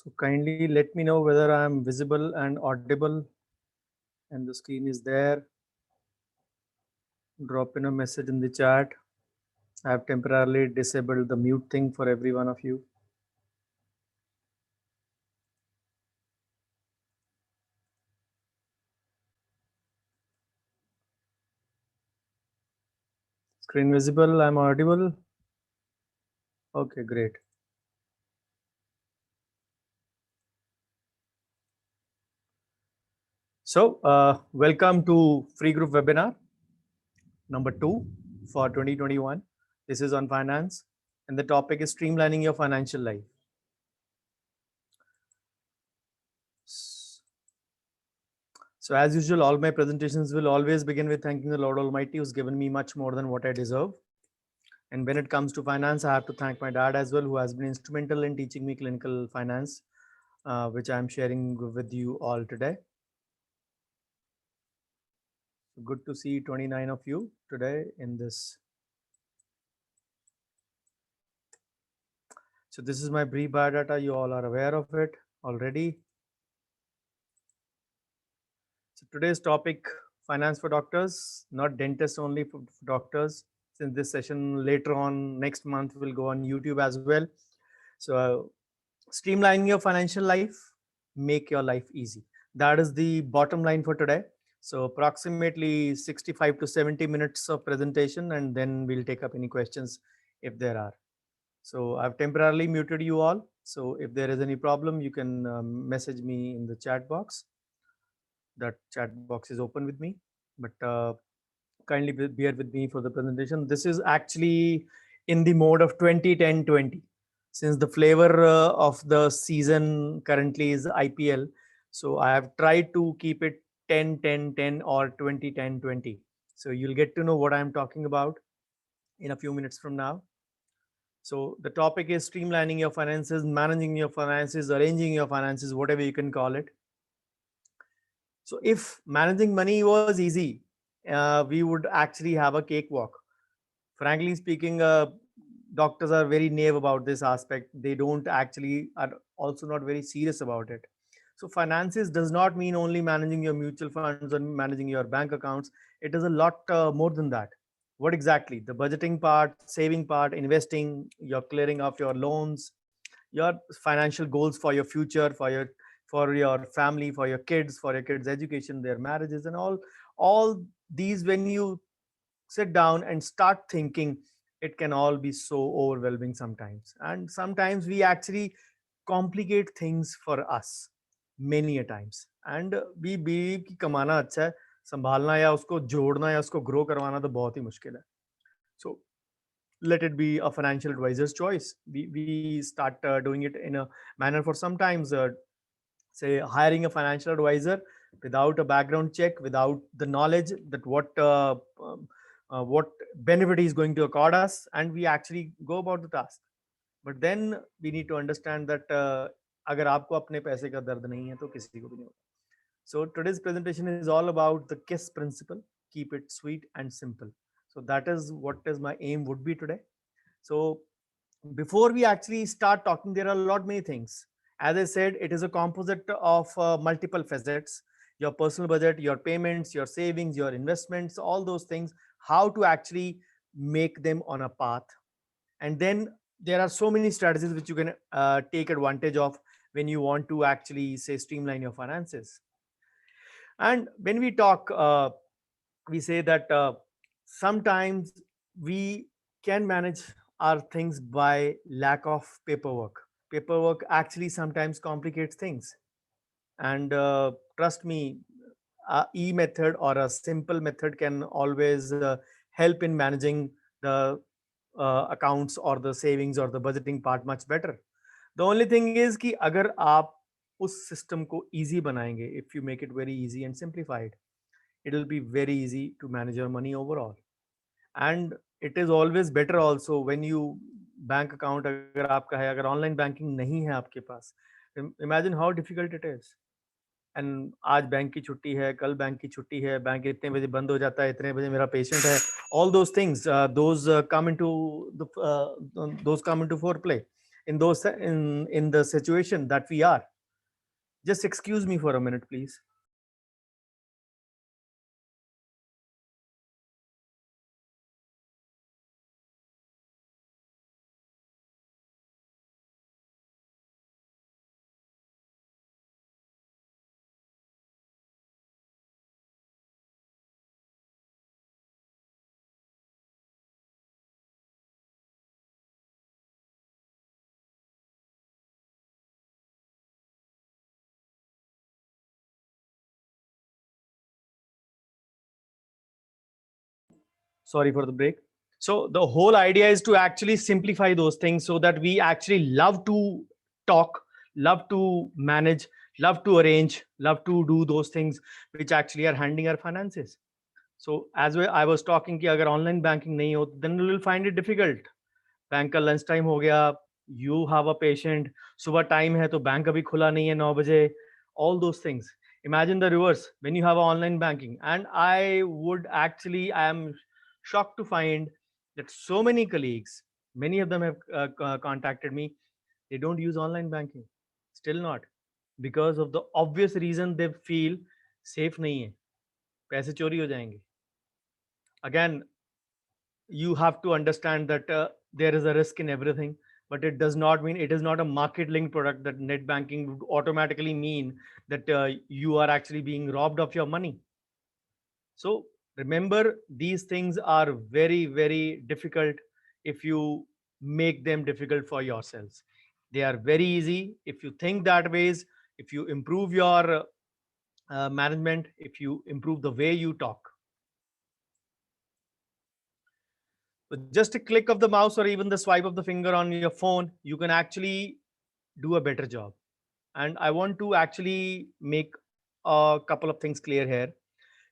So kindly let me know whether I am visible and audible and the screen is there. Drop in a message in the chat. I have temporarily disabled the mute thing for every one of you. Screen visible, I'm audible. Okay, great. So welcome to Free Group webinar number 2 for 2021. This is on finance and the topic is streamlining your financial life. So as usual, all my presentations will always begin with thanking the Lord Almighty who's given me much more than what I deserve. And when it comes to finance, I have to thank my dad as well, who has been instrumental in teaching me clinical finance, which I'm sharing with you all today. Good to see 29 of you today in this. So this is my brief biodata. You all are aware of it already. So today's topic, finance for doctors, not dentists only, for doctors. Since this session later on next month will go on YouTube as well. So streamlining your financial life, make your life easy. That is the bottom line for today. So approximately 65 to 70 minutes of presentation, and then we'll take up any questions if there are. So I've temporarily muted you all. So if there is any problem, you can message me in the chat box. That chat box is open with me, but kindly bear with me for the presentation. This is actually in the mode of 20-10-20. Since the flavor of the season currently is IPL, so I have tried to keep it 10-10-10 or 20-10-20. So you'll get to know what I'm talking about in a few minutes from now. So the topic is streamlining your finances, managing your finances, arranging your finances, whatever you can call it. So if managing money was easy, we would actually have a cakewalk. Frankly speaking, doctors are very naive about this aspect. They don't actually are also not very serious about it. So finances does not mean only managing your mutual funds or managing your bank accounts. It is a lot more than that. What exactly? The budgeting part, saving part, investing, your clearing of your loans, your financial goals for your future, for your family, for your kids education, their marriages, and all these. When you sit down and start thinking, it can all be so overwhelming sometimes, and sometimes we actually complicate things for us many a times, and we believe कि कमाना अच्छा है, संभालना या उसको जोड़ना या उसको ग्रो करवाना तो बहुत ही मुश्किल है. So let it be a financial advisor's choice. We start doing it in a manner for sometimes, say hiring a financial advisor without a background check, without the knowledge that what benefit is going to accord us, and we actually go about the task. But then we need to understand that अगर आपको अपने पैसे का दर्द नहीं है तो किसी को भी नहीं होगा. So today's presentation is all about the KISS principle. Keep it sweet and simple. So that is what is my aim would be today. So before we actually start talking, there are a lot many things. As I said, it is a composite of multiple facets: your personal budget, your payments, your savings, your investments, all those things, how to actually make them on a path. And then there are so many strategies which you can take advantage of when you want to actually say streamline your finances. And when we talk, we say that sometimes we can manage our things by lack of paperwork. Paperwork actually sometimes complicates things. And trust me, a e method or a simple method can always help in managing the accounts or the savings or the budgeting part much better. The only thing is कि अगर आप उस system को easy बनाएंगे, if you make it very easy and simplified, it will be very easy to manage your money overall. And it is always better also when you bank account अगर आपका है, अगर online banking नहीं है आपके पास, imagine how difficult it is. And आज bank की छुट्टी है, कल बैंक की छुट्टी है, बैंक इतने बजे बंद हो जाता है, इतने बजे मेरा पेशेंट है, all those things, those come into four play in the situation that we are. Just excuse me for a minute, please. Sorry for the break. So the whole idea is to actually simplify those things so that we actually love to talk, love to manage, love to arrange, love to do those things which actually are handling our finances. So as I was talking कि अगर online banking नहीं हो, then you will find it difficult. Bank का lunch time हो गया, you have a patient, सुबह time है तो बैंक अभी खुला नहीं है 9 बजे, all those things. Imagine the reverse when you have online banking. And I am shocked to find that so many colleagues, many of them have contacted me, they don't use online banking, still not, because of the obvious reason they feel safe नहीं है, पैसे चोरी हो जाएंगे. Again, you have to understand that there is a risk in everything, but it does not mean, it is not a market linked product that net banking would automatically mean that you are actually being robbed of your money. So remember, these things are very, very difficult if you make them difficult for yourselves. They are very easy if you think that ways, if you improve your management, if you improve the way you talk. With just a click of the mouse or even the swipe of the finger on your phone, you can actually do a better job. And I want to actually make a couple of things clear here.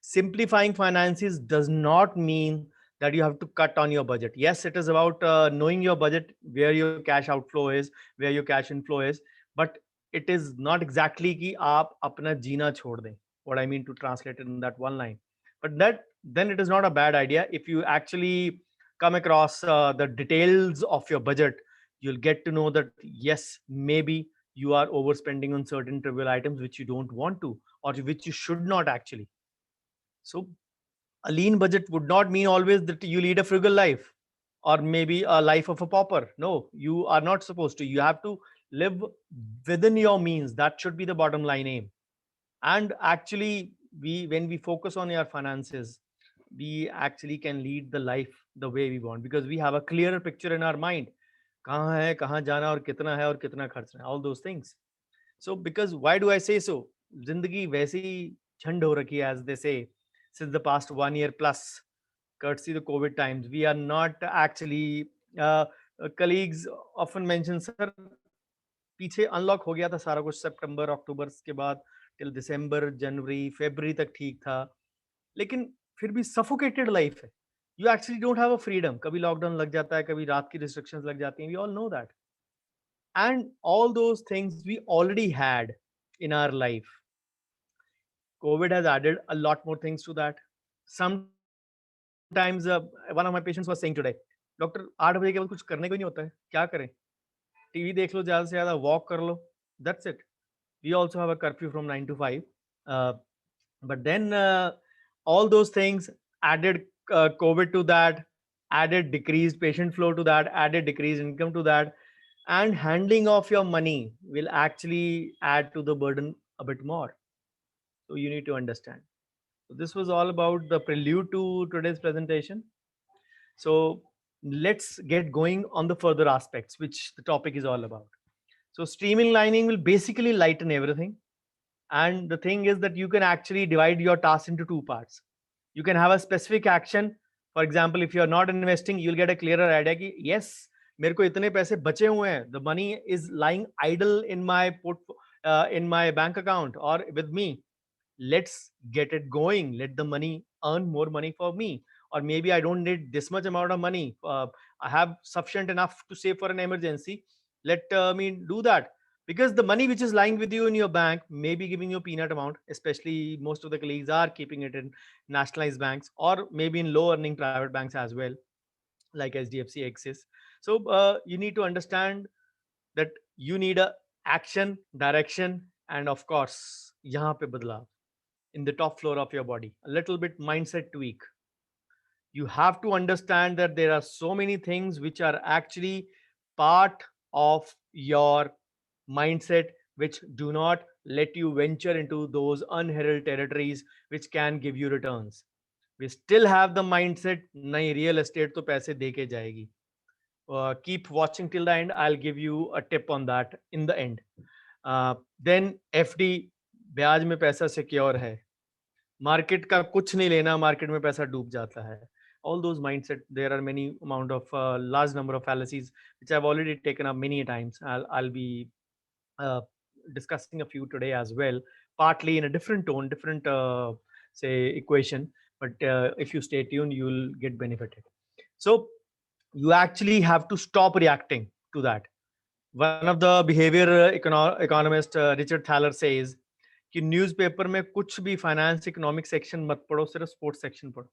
Simplifying finances does not mean that you have to cut on your budget. Yes, it is about knowing your budget, where your cash outflow is, where your cash inflow is, but it is not exactly कि आप अपना जीना छोड़ दें. What I mean to translate it in that one line. But that then it is not a bad idea. If you actually come across the details of your budget, you'll get to know that yes, maybe you are overspending on certain trivial items which you don't want to, or which you should not actually. So a lean budget would not mean always that you lead a frugal life or maybe a life of a pauper. No, you are not supposed to. You have to live within your means. That should be the bottom line aim. And actually, when we focus on our finances, we actually can lead the life the way we want, because we have a clearer picture in our mind. कहाँ है, कहाँ जाना और कितना है और कितना खर्चना, all those things. So because why do I say so? जिंदगी वैसी झंड हो रखी है, as they say, since the past 1 year plus, courtesy the COVID times. We are not actually, colleagues often mention, sir, पीछे अनलॉक हो गया था सारा कुछ सितंबर अक्टूबर के बाद, टिल दिसंबर जनवरी फरवरी तक ठीक था, लेकिन फिर भी सफोकेटेड लाइफ है. You actually don't have a freedom. कभी लॉकडाउन लग जाता है, कभी रात की रिस्ट्रिक्शंस लग जाती हैं. We all know that. And all those things we already had in our life. COVID has added a lot more things to that. Sometimes one of my patients was saying today, doctor 8 बजे के बाद कुछ करने को ही नहीं होता है, क्या करें? टीवी देख लो, ज्यादा से ज्यादा वॉक कर लो, that's it. We also have a curfew from 9 to 5. Uh, but then all those things added COVID to that, added decreased patient flow to that, added decreased income to that, and handling of your money will actually add to the burden a bit more. So you need to understand. So this was all about the prelude to today's presentation. So let's get going on the further aspects, which the topic is all about. So streamlining will basically lighten everything. And the thing is that you can actually divide your tasks into two parts. You can have a specific action. For example, if you're not investing, you'll get a clearer idea कि yes, मेरे को इतने पैसे बचे हुए हैं. The money is lying idle in my bank account or with me. Let's get it going. Let the money earn more money for me. Or maybe I don't need this much amount of money. I have sufficient enough to save for an emergency. Let me do that, because the money which is lying with you in your bank may be giving you a peanut amount. Especially most of the colleagues are keeping it in nationalized banks or maybe in low earning private banks as well, like SDFC, Axis. So you need to understand that you need a action, direction, and of course यहाँ पे बदलाव in the top floor of your body, a little bit mindset tweak. You have to understand that there are so many things which are actually part of your mindset, which do not let you venture into those unheralded territories which can give you returns. We still have the mindset, nahi real estate to paise deke jayegi. Keep watching till the end. I'll give you a tip on that in the end. Then FD, ब्याज में पैसा secure है, market का कुछ नहीं लेना, market में पैसा डूब जाता है. All those mindset, there are many amount of large number of fallacies which I've already taken up many times. I'll be uh, discussing a few today as well, partly in a different tone, different say equation. But if you stay tuned, you'll get benefited. So you actually have to stop reacting to that. One of the behavior economist Richard Thaler says कि newspaper में कुछ भी finance economic section मत पढ़ो, सिर्फ sports section पढ़ो,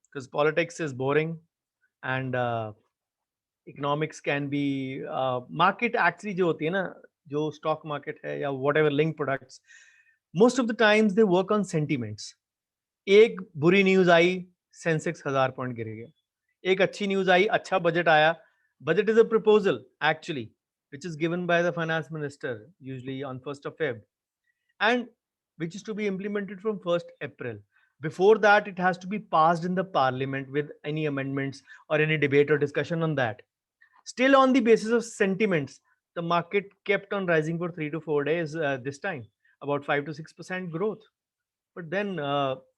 because politics is boring and economics can be market actually जो होती है ना, जो stock market है या whatever linked products, most of the times they work on sentiments. एक बुरी न्यूज आई, सेंसेक्स 1000 पॉइंट गिर गया. एक अच्छी न्यूज आई, अच्छा बजट आया. Budget is a proposal actually which is given by the finance minister usually on 1st of Feb, and which is to be implemented from 1st April. Before that, it has to be passed in the parliament with any amendments or any debate or discussion on that. Still, on the basis of sentiments, the market kept on rising for 3 to 4 days this time, about 5 to 6% growth. But then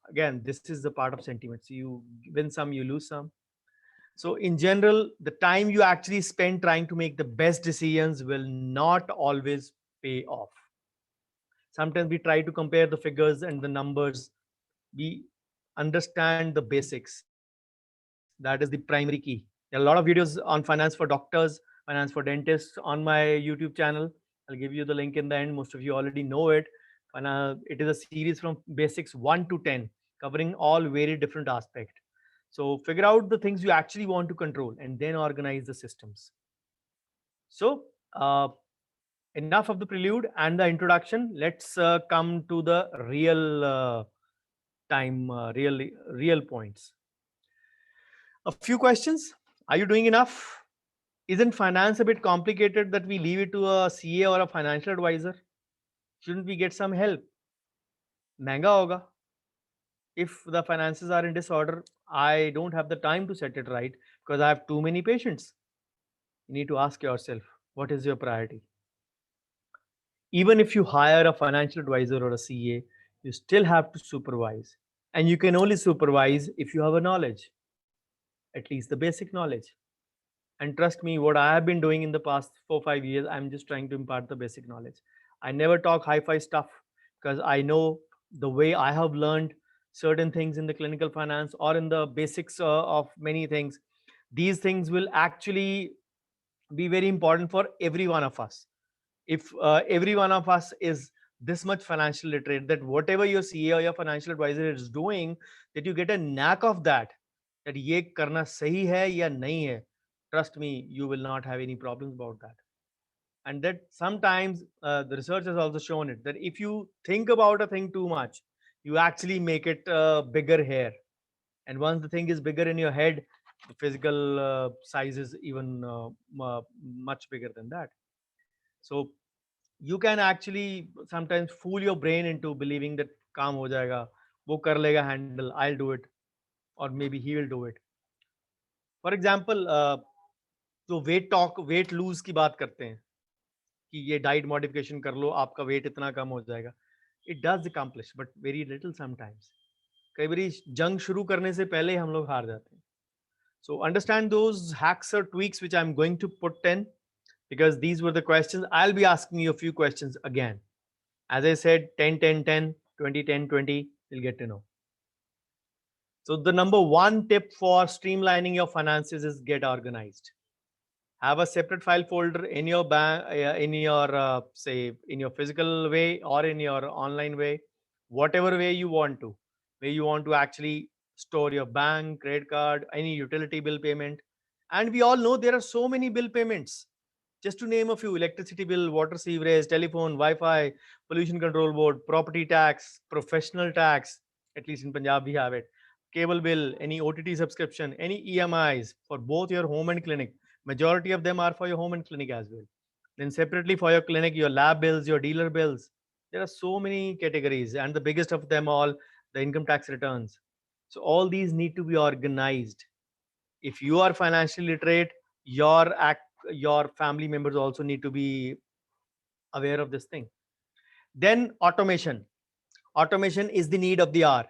again, this is the part of sentiments. You win some, you lose some. So in general, the time you actually spend trying to make the best decisions will not always pay off. Sometimes we try to compare the figures and the numbers. We understand the basics. That is the primary key. There are a lot of videos on finance for doctors, finance for dentists on my YouTube channel. I'll give you the link in the end. Most of you already know it. And it is a series from basics 1 to 10, covering all very different aspects. So figure out the things you actually want to control and then organize the systems. So enough of the prelude and the introduction. Let's come to the real real points. A few questions. Are you doing enough? Isn't finance a bit complicated that we leave it to a CA or a financial advisor? Shouldn't we get some help? महंगा होगा. If the finances are in disorder, I don't have the time to set it right because I have too many patients. You need to ask yourself, what is your priority? Even if you hire a financial advisor or a CA, you still have to supervise. And you can only supervise if you have a knowledge, at least the basic knowledge. And trust me, what I have been doing in the past 4 or 5 years, I'm just trying to impart the basic knowledge. I never talk hi-fi stuff because I know the way I have learned certain things in the clinical finance or in the basics of many things. These things will actually be very important for every one of us. If every one of us is this much financial literate, that whatever your CA or your financial advisor is doing, that you get a knack of that ये करना सही है या नहीं है, trust me, you will not have any problems about that. And that sometimes the research has also shown it that if you think about a thing too much, you actually make it bigger here. And once the thing is bigger in your head, the physical size is even much bigger than that. So you can actually sometimes fool your brain into believing that काम हो जाएगा, वो कर लेगा handle, I'll do it, or maybe he will do it. For example, जो weight lose की बात करते हैं कि ये डाइट मॉडिफिकेशन कर लो, आपका वेट इतना कम हो जाएगा. It does accomplish, but very little sometimes. कई बारी जंग शुरू करने से पहले हम लोग हार जाते हैं. So understand those hacks or tweaks which I'm going to put in, because these were the questions. I'll be asking you a few questions again. As I said, 10, 10, 10, 20, 10, 20, you'll get to know. So the number one tip for streamlining your finances is get organized. Have a separate file folder in your bank, in your say in your physical way or in your online way, whatever way you want to, where you want to actually store your bank, credit card, any utility bill payment. And we all know there are so many bill payments. Just to name a few: electricity bill, water, sewerage, telephone, Wi-Fi, pollution control board, property tax, professional tax. At least in Punjab we have it. Cable bill, any OTT subscription, any EMIs for both your home and clinic. Majority of them are for your home and clinic as well. Then separately for your clinic, your lab bills, your dealer bills. There are so many categories, and the biggest of them all, the income tax returns. So all these need to be organized. If you are financially literate, your family members also need to be aware of this thing. Then automation is the need of the hour.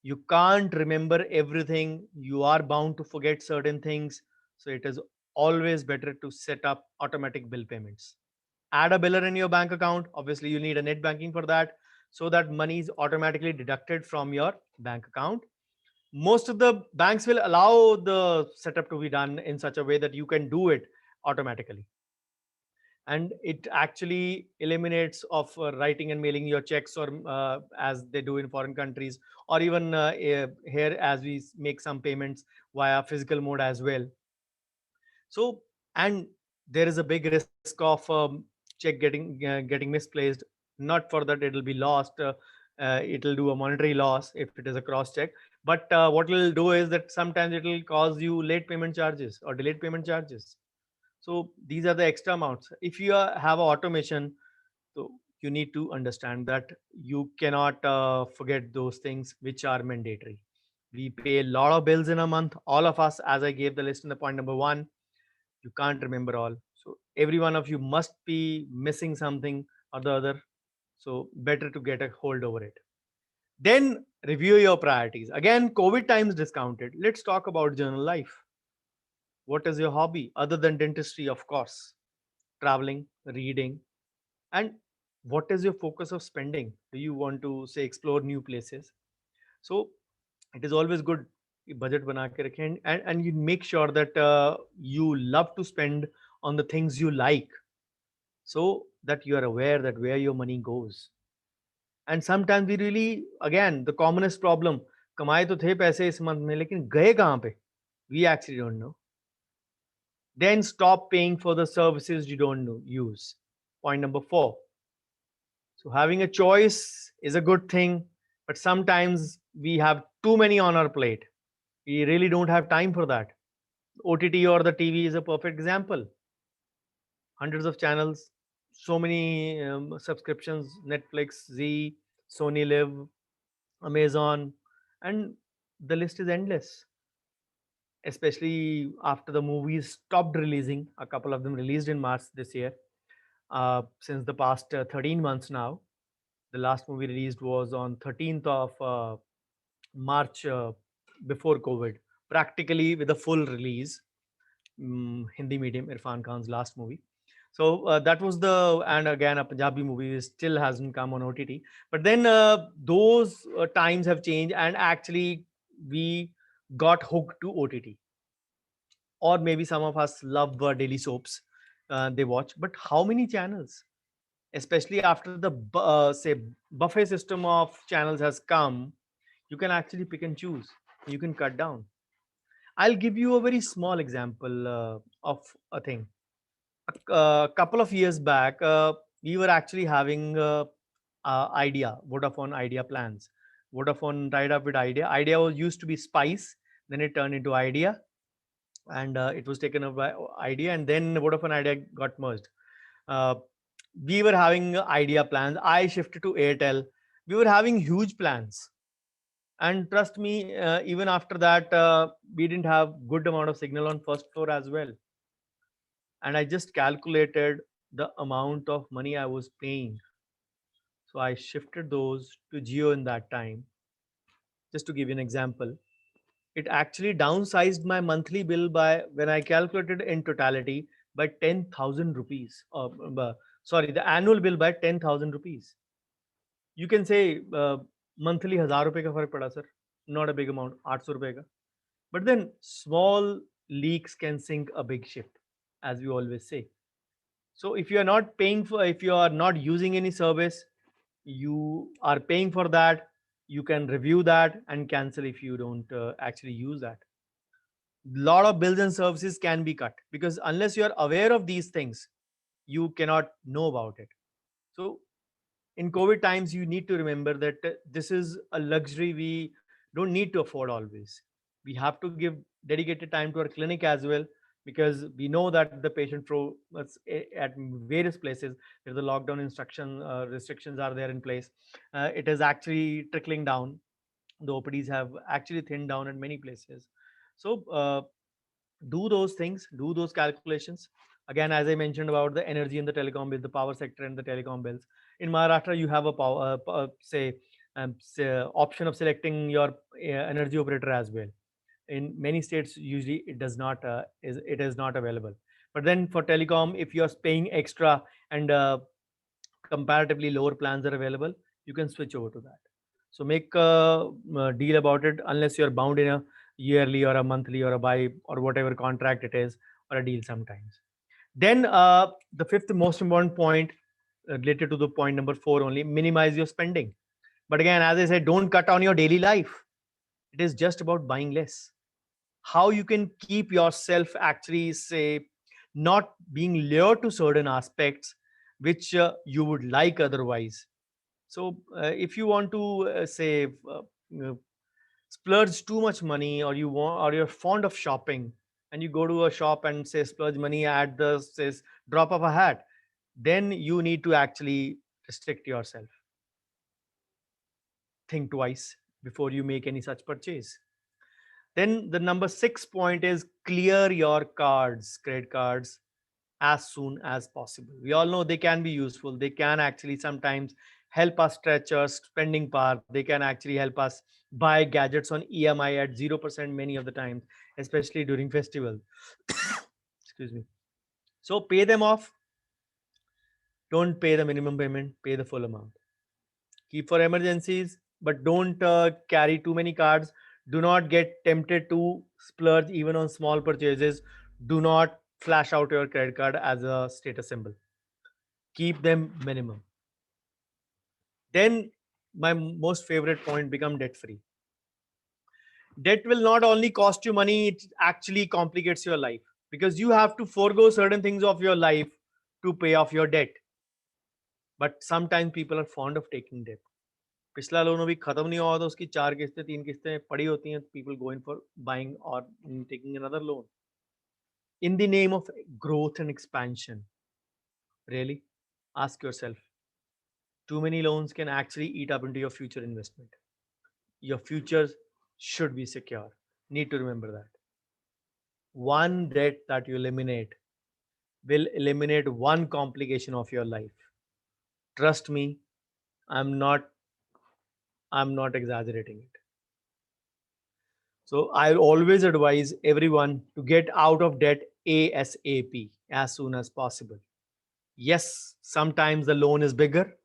You can't remember everything, you are bound to forget certain things. So it is always better to set up automatic bill payments. Add a biller in your bank account. Obviously you need a net banking for that, so that money is automatically deducted from your bank account. Most of the banks will allow the setup to be done in such a way that you can do it automatically, and it actually eliminates of writing and mailing your checks, or as they do in foreign countries, or even here as we make some payments via physical mode as well. So, and there is a big risk of check getting misplaced. Not for that it'll be lost. It'll do a monetary loss if it is a cross check. But what it'll do is that sometimes it'll cause you late payment charges or delayed payment charges. So these are the extra amounts. If you have automation, so you need to understand that you cannot forget those things which are mandatory. We pay a lot of bills in a month, all of us, as I gave the list in the point number one. You can't remember all. So every one of you must be missing something or the other. So better to get a hold over it. Then review your priorities. Again, COVID times discounted. Let's talk about journal life. What is your hobby other than dentistry? Of course, traveling, reading, and what is your focus of spending? Do you want to say explore new places? So it is always good कि budget बना के रखें, and you make sure that you love to spend on the things you like, so that you are aware that where your money goes. And sometimes we really, again, the commonest problem, कमाए तो थे पैसे इस month में लेकिन गए कहाँ पे? We actually don't know. Then stop paying for the services you don't know, use. Point number 4. So having a choice is a good thing, but sometimes we have too many on our plate. We really don't have time for that. OTT or the TV is a perfect example. Hundreds of channels, so many subscriptions: Netflix, Z, Sony Live, Amazon, and the list is endless. Especially after the movies stopped releasing, a couple of them released in March this year. Since the past 13 months now, the last movie released was on 13th of March, before COVID, practically with a full release. Hindi medium, Irfan Khan's last movie. So that was the, and again, a Punjabi movie still hasn't come on OTT. But then those times have changed, and actually we got hooked to OTT. Or maybe some of us love daily soaps they watch. But how many channels? Especially after the say buffet system of channels has come, you can actually pick and choose. You can cut down. I'll give you a very small example of a thing. A couple of years back, we were actually having Idea, Vodafone Idea plans. Vodafone tied up with Idea. Idea was used to be Spice, then it turned into Idea, and it was taken over by Idea, and then Vodafone Idea got merged. Uh, we were having Idea plans. I shifted to Airtel. We were having huge plans, and trust me, even after that, we didn't have good amount of signal on first floor as well. And I just calculated the amount of money I was paying. So I shifted those to Geo in that time. Just to give you an example, it actually downsized my monthly bill by, when I calculated in totality, by 10,000 rupees. Sorry, the annual bill by 10,000 rupees. You can say monthly 1000 रुपए का फर्क पड़ा, sir. Not a big amount, 800 रुपए का. But then small leaks can sink a big ship, as we always say. So if you are not paying for, if you are not using any service, you are paying for that, you can review that and cancel if you don't actually use that. Lot of bills and services can be cut, because unless you are aware of these things, you cannot know about it. So in COVID times, you need to remember that this is a luxury we don't need to afford always. We have to give dedicated time to our clinic as well, because we know that the patient flow at various places, if the lockdown instruction restrictions are there in place, it is actually trickling down. The OPDs have actually thinned down at many places. So do those things, do those calculations. Again, as I mentioned about the energy in the telecom bill, the power sector and the telecom bills. In Maharashtra, you have a power, say option of selecting your energy operator as well. In many states, usually it does not it is not available. But then for telecom, if you are paying extra and comparatively lower plans are available, you can switch over to that. So make a deal about it, unless you're bound in a yearly or a monthly or a buy or whatever contract it is, or a deal sometimes. Then the fifth most important point, related to the point number 4 only, minimize your spending. But again, as I said, don't cut on your daily life. It is just about buying less. How you can keep yourself actually, say, not being lured to certain aspects which you would like otherwise. So if you want to say splurge too much money, or you want, or you're fond of shopping, and you go to a shop and say splurge money at the says drop of a hat, then you need to actually restrict yourself. Think twice before you make any such purchase. Then the number 6 point is clear your cards, credit cards, as soon as possible. We all know they can be useful. They can actually sometimes help us stretch our spending power. They can actually help us buy gadgets on EMI at 0% many of the times, especially during festivals. Excuse me. So pay them off. Don't pay the minimum payment, pay the full amount. Keep for emergencies, but don't carry too many cards. Do not get tempted to splurge even on small purchases. Do not flash out your credit card as a status symbol. Keep them minimum. Then my most favorite point, become debt free. Debt will not only cost you money, it actually complicates your life, because you have to forego certain things of your life to pay off your debt. But sometimes people are fond of taking debt. पिछला loan अभी खत्म नहीं हुआ तो उसकी 4 किस्तें 3 किस्तें पड़ी होती हैं, people going for buying or taking another loan in the name of growth and expansion. Really, ask yourself, too many loans can actually eat up into your future investment. Your future should be secure. Need to remember that. One debt that you eliminate will eliminate one complication of your life. Trust me, I'm not I'm not exaggerating it. So I always advise everyone to get out of debt ASAP, as soon as possible. Yes, sometimes the loan is bigger,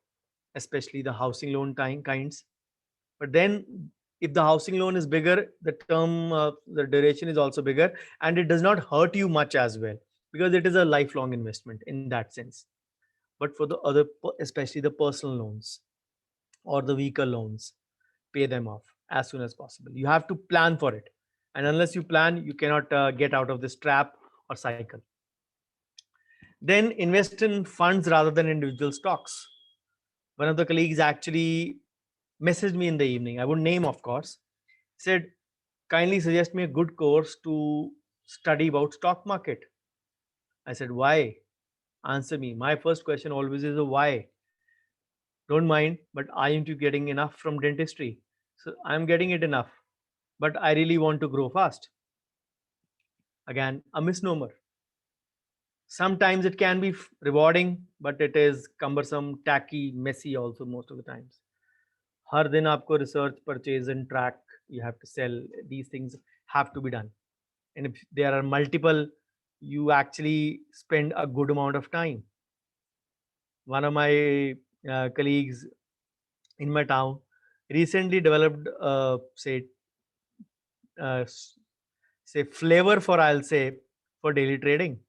especially the housing loan kinds. But then, if the housing loan is bigger, the term, the duration is also bigger, and it does not hurt you much as well, because it is a lifelong investment in that sense. But for the other, especially the personal loans or the vehicle loans, pay them off as soon as possible. You have to plan for it, and unless you plan, you cannot get out of this trap or cycle. Then invest in funds rather than individual stocks. One of the colleagues actually messaged me in the evening. I would name, of course. Said, kindly suggest me a good course to study about stock market. I said, why? Answer me. My first question always is a why. Don't mind, but aren't you getting enough from dentistry? So I'm getting it enough, but I really want to grow fast. Again, a misnomer. Sometimes it can be rewarding, but it is cumbersome, tacky, messy also most of the times. हर दिन आपको research, purchase and track, you have to sell. These things have to be done. And if there are multiple, you actually spend a good amount of time. One of my colleagues in my town recently developed, uh, s- say flavor for, I'll say, for daily trading.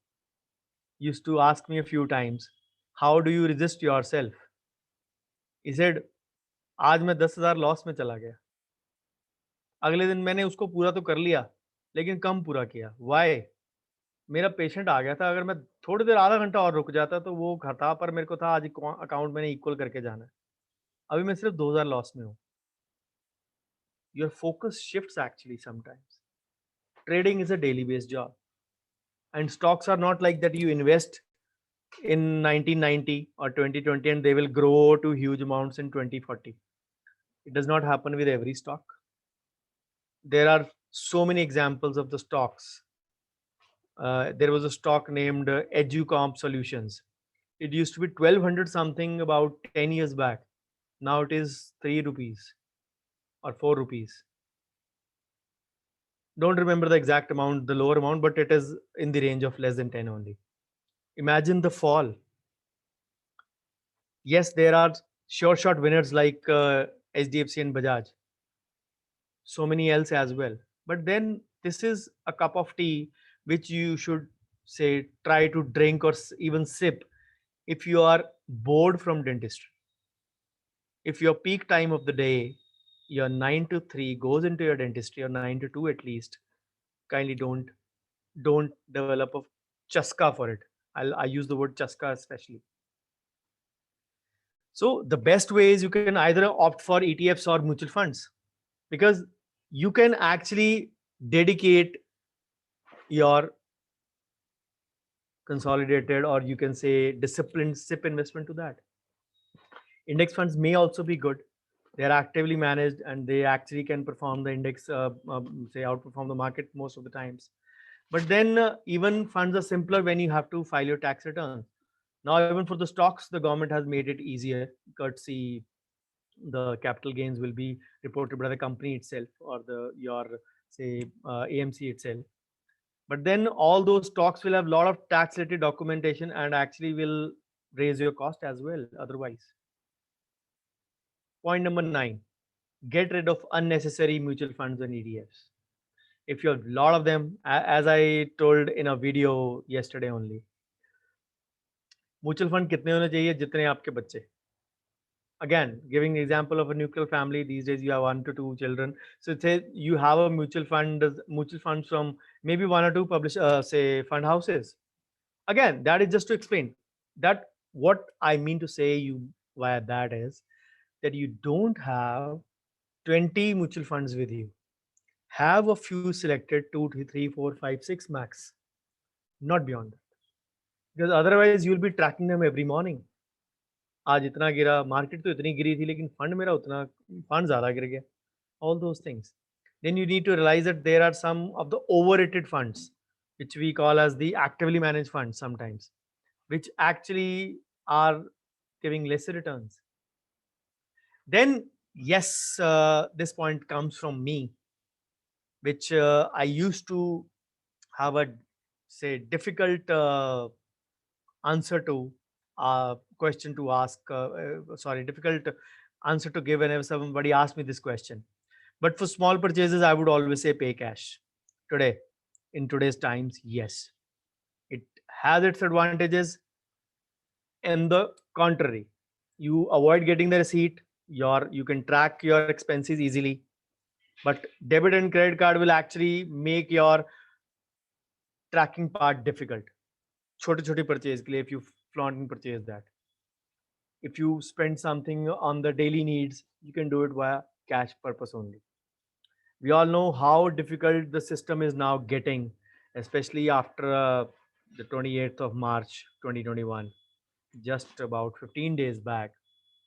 Used to ask me a few times, how do you resist yourself? He said, आज मैं 10,000 loss में चला गया, अगले दिन मैंने उसको पूरा तो कर लिया, लेकिन कम पूरा किया. Why? मेरा पेशेंट आ गया था, अगर मैं थोड़ी देर आधा घंटा और रुक जाता तो वो था, पर मेरे को था आज अकाउंट मैंने इक्वल करके जाना है। अभी मैं सिर्फ 2000 लॉस में हूँ। Your focus shifts actually sometimes. Trading is a daily based job, and stocks are not like that you invest in 1990 or 2020 and they will grow to huge amounts in 2040. It does not happen with every stock. There are so many examples of the stocks. There was a stock named Educomp Solutions. It used to be 1200 something about 10 years back. Now it is 3 rupees or 4 rupees. Don't remember the exact amount, the lower amount, but it is in the range of less than 10 only. Imagine the fall. Yes, there are sure shot winners like HDFC and Bajaj, so many else as well. But then this is a cup of tea which you should say try to drink or even sip if you are bored from dentistry. If your peak time of the day, your 9 to 3 goes into your dentistry, or 9 to 2 at least, kindly don't develop a chaska for it. I use the word chaska especially. So the best way is you can either opt for ETFs or mutual funds, because you can actually dedicate your consolidated, or you can say disciplined SIP investment to that. Index funds may also be good. They are actively managed and they actually can perform the index, say outperform the market most of the times. But then even funds are simpler when you have to file your tax return. Now even for the stocks, the government has made it easier, courtesy the capital gains will be reported by the company itself, or the your say AMC itself. But then all those stocks will have a lot of tax related documentation and actually will raise your cost as well otherwise. Point number 9, get rid of unnecessary mutual funds and ETFs. If you have a lot of them, as I told in a video yesterday only, mutual fund kitne hone chahiye jitne aapke bacche. Again, giving the example of a nuclear family, these days you have 1 to 2 children, so say you have a mutual funds from maybe 1 or 2 publish say fund houses. Again, that is just to explain that what I mean to say you via that is that you don't have 20 mutual funds with you. Have a few selected, 2 3 4 5 6 max, not beyond that, because otherwise you'll be tracking them every morning. आज इतना गिरा, market तो इतनी गिरी थी, लेकिन fund मेरा उतना, fund ज़्यादा गिर गया. All those things. Then you need to realize that there are some of the overrated funds, which we call as the actively managed funds sometimes, which actually are giving lesser returns. Then, yes, this point comes from me, which I used to have a say difficult answer to question to ask, sorry, difficult answer to give whenever somebody asked me this question. But for small purchases, I would always say pay cash. Today, in today's times, yes, it has its advantages. And the contrary, you avoid getting the receipt. You can track your expenses easily. But debit and credit card will actually make your tracking part difficult. छोटे purchase के लिए, if you flaunt and purchase that. If you spend something on the daily needs, you can do it via cash purpose only. We all know how difficult the system is now getting, especially after the 28th of March 2021, just about 15 days back,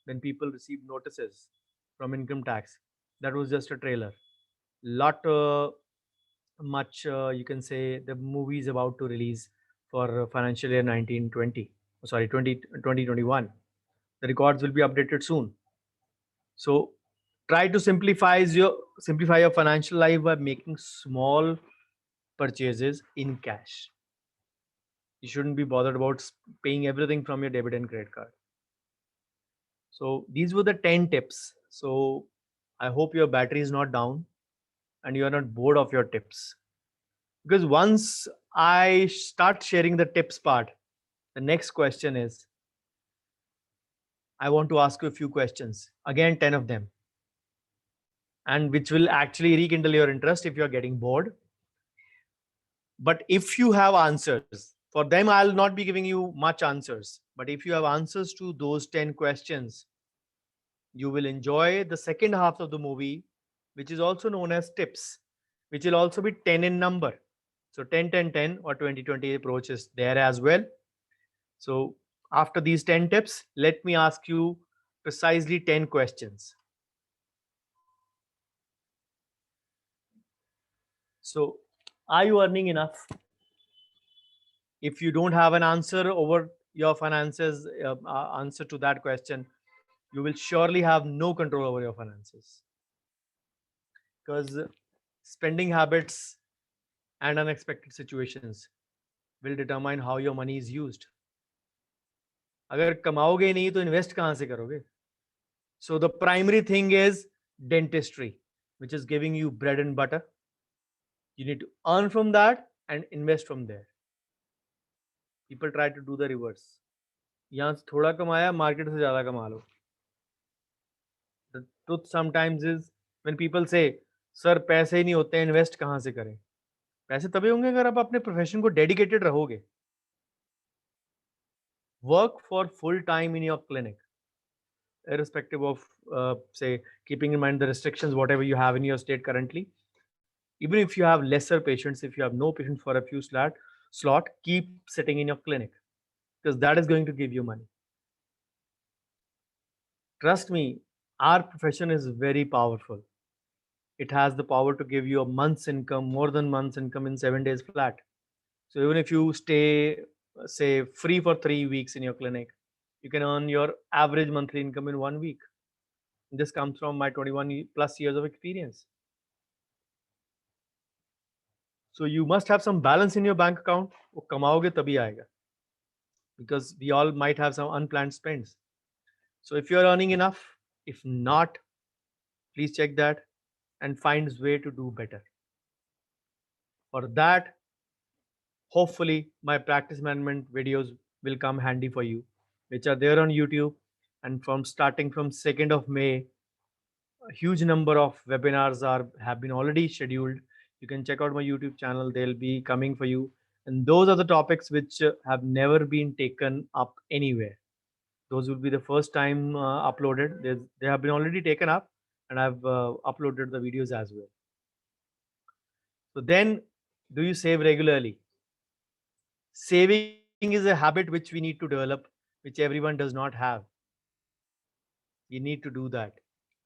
when people received notices from income tax. That was just a trailer. Lot much you can say the movie is about to release for financial year 1920, sorry, 2021. The records will be updated soon. So try to simplify your financial life by making small purchases in cash. You shouldn't be bothered about paying everything from your debit and credit card. So these were the 10 tips. So I hope your battery is not down and you are not bored of your tips. Because once I start sharing the tips part, the next question is, I want to ask you a few questions. Again, 10 of them. And which will actually rekindle your interest if you're getting bored. But if you have answers, for them, I'll not be giving you much answers. But if you have answers to those 10 questions, you will enjoy the second half of the movie, which is also known as tips, which will also be 10 in number. So 10, 10, 10 or 20, 20 approach is there as well. So after these 10 tips, let me ask you precisely 10 questions. So are you earning enough? If you don't have an answer over your finances, answer to that question, you will surely have no control over your finances, because spending habits and unexpected situations will determine how your money is used. अगर कमाओगे नहीं तो invest कहाँ से करोगे? So the primary thing is dentistry, which is giving you bread and butter. You need to earn from that and invest from there. People try to do the reverse. यहाँ से थोड़ा कमाया, मार्केट से ज्यादा कमा लो. The truth sometimes is when people say, sir पैसे ही नहीं होते, इन्वेस्ट कहाँ से करें? पैसे तभी होंगे अगर आप अपने प्रोफेशन को डेडिकेटेड रहोगे. Work for full time in your clinic, irrespective of say, keeping in mind the restrictions whatever you have in your state currently. Even if you have lesser patients, if you have no patients for a few slot, keep sitting in your clinic, because that is going to give you money. Trust me, our profession is very powerful. It has the power to give you a month's income, more than month's income in 7 days flat. So even if you stay, say, free for 3 weeks in your clinic, you can earn your average monthly income in 1 week. This comes from my 21 plus years of experience. So you must have some balance in your bank account. वो कमाओगे तभी आएगा. Because we all might have some unplanned spends. So if you're earning enough, if not, please check that and find way to do better. For that, hopefully my practice management videos will come handy for you, which are there on YouTube. And from starting from 2nd of May, a huge number of webinars have been already scheduled. You can check out my YouTube channel. They'll be coming for you. And those are the topics which have never been taken up anywhere. Those will be the first time uploaded. They have been already taken up, and I've uploaded the videos as well. So then, do you save regularly? Saving is a habit which we need to develop, which everyone does not have. You need to do that.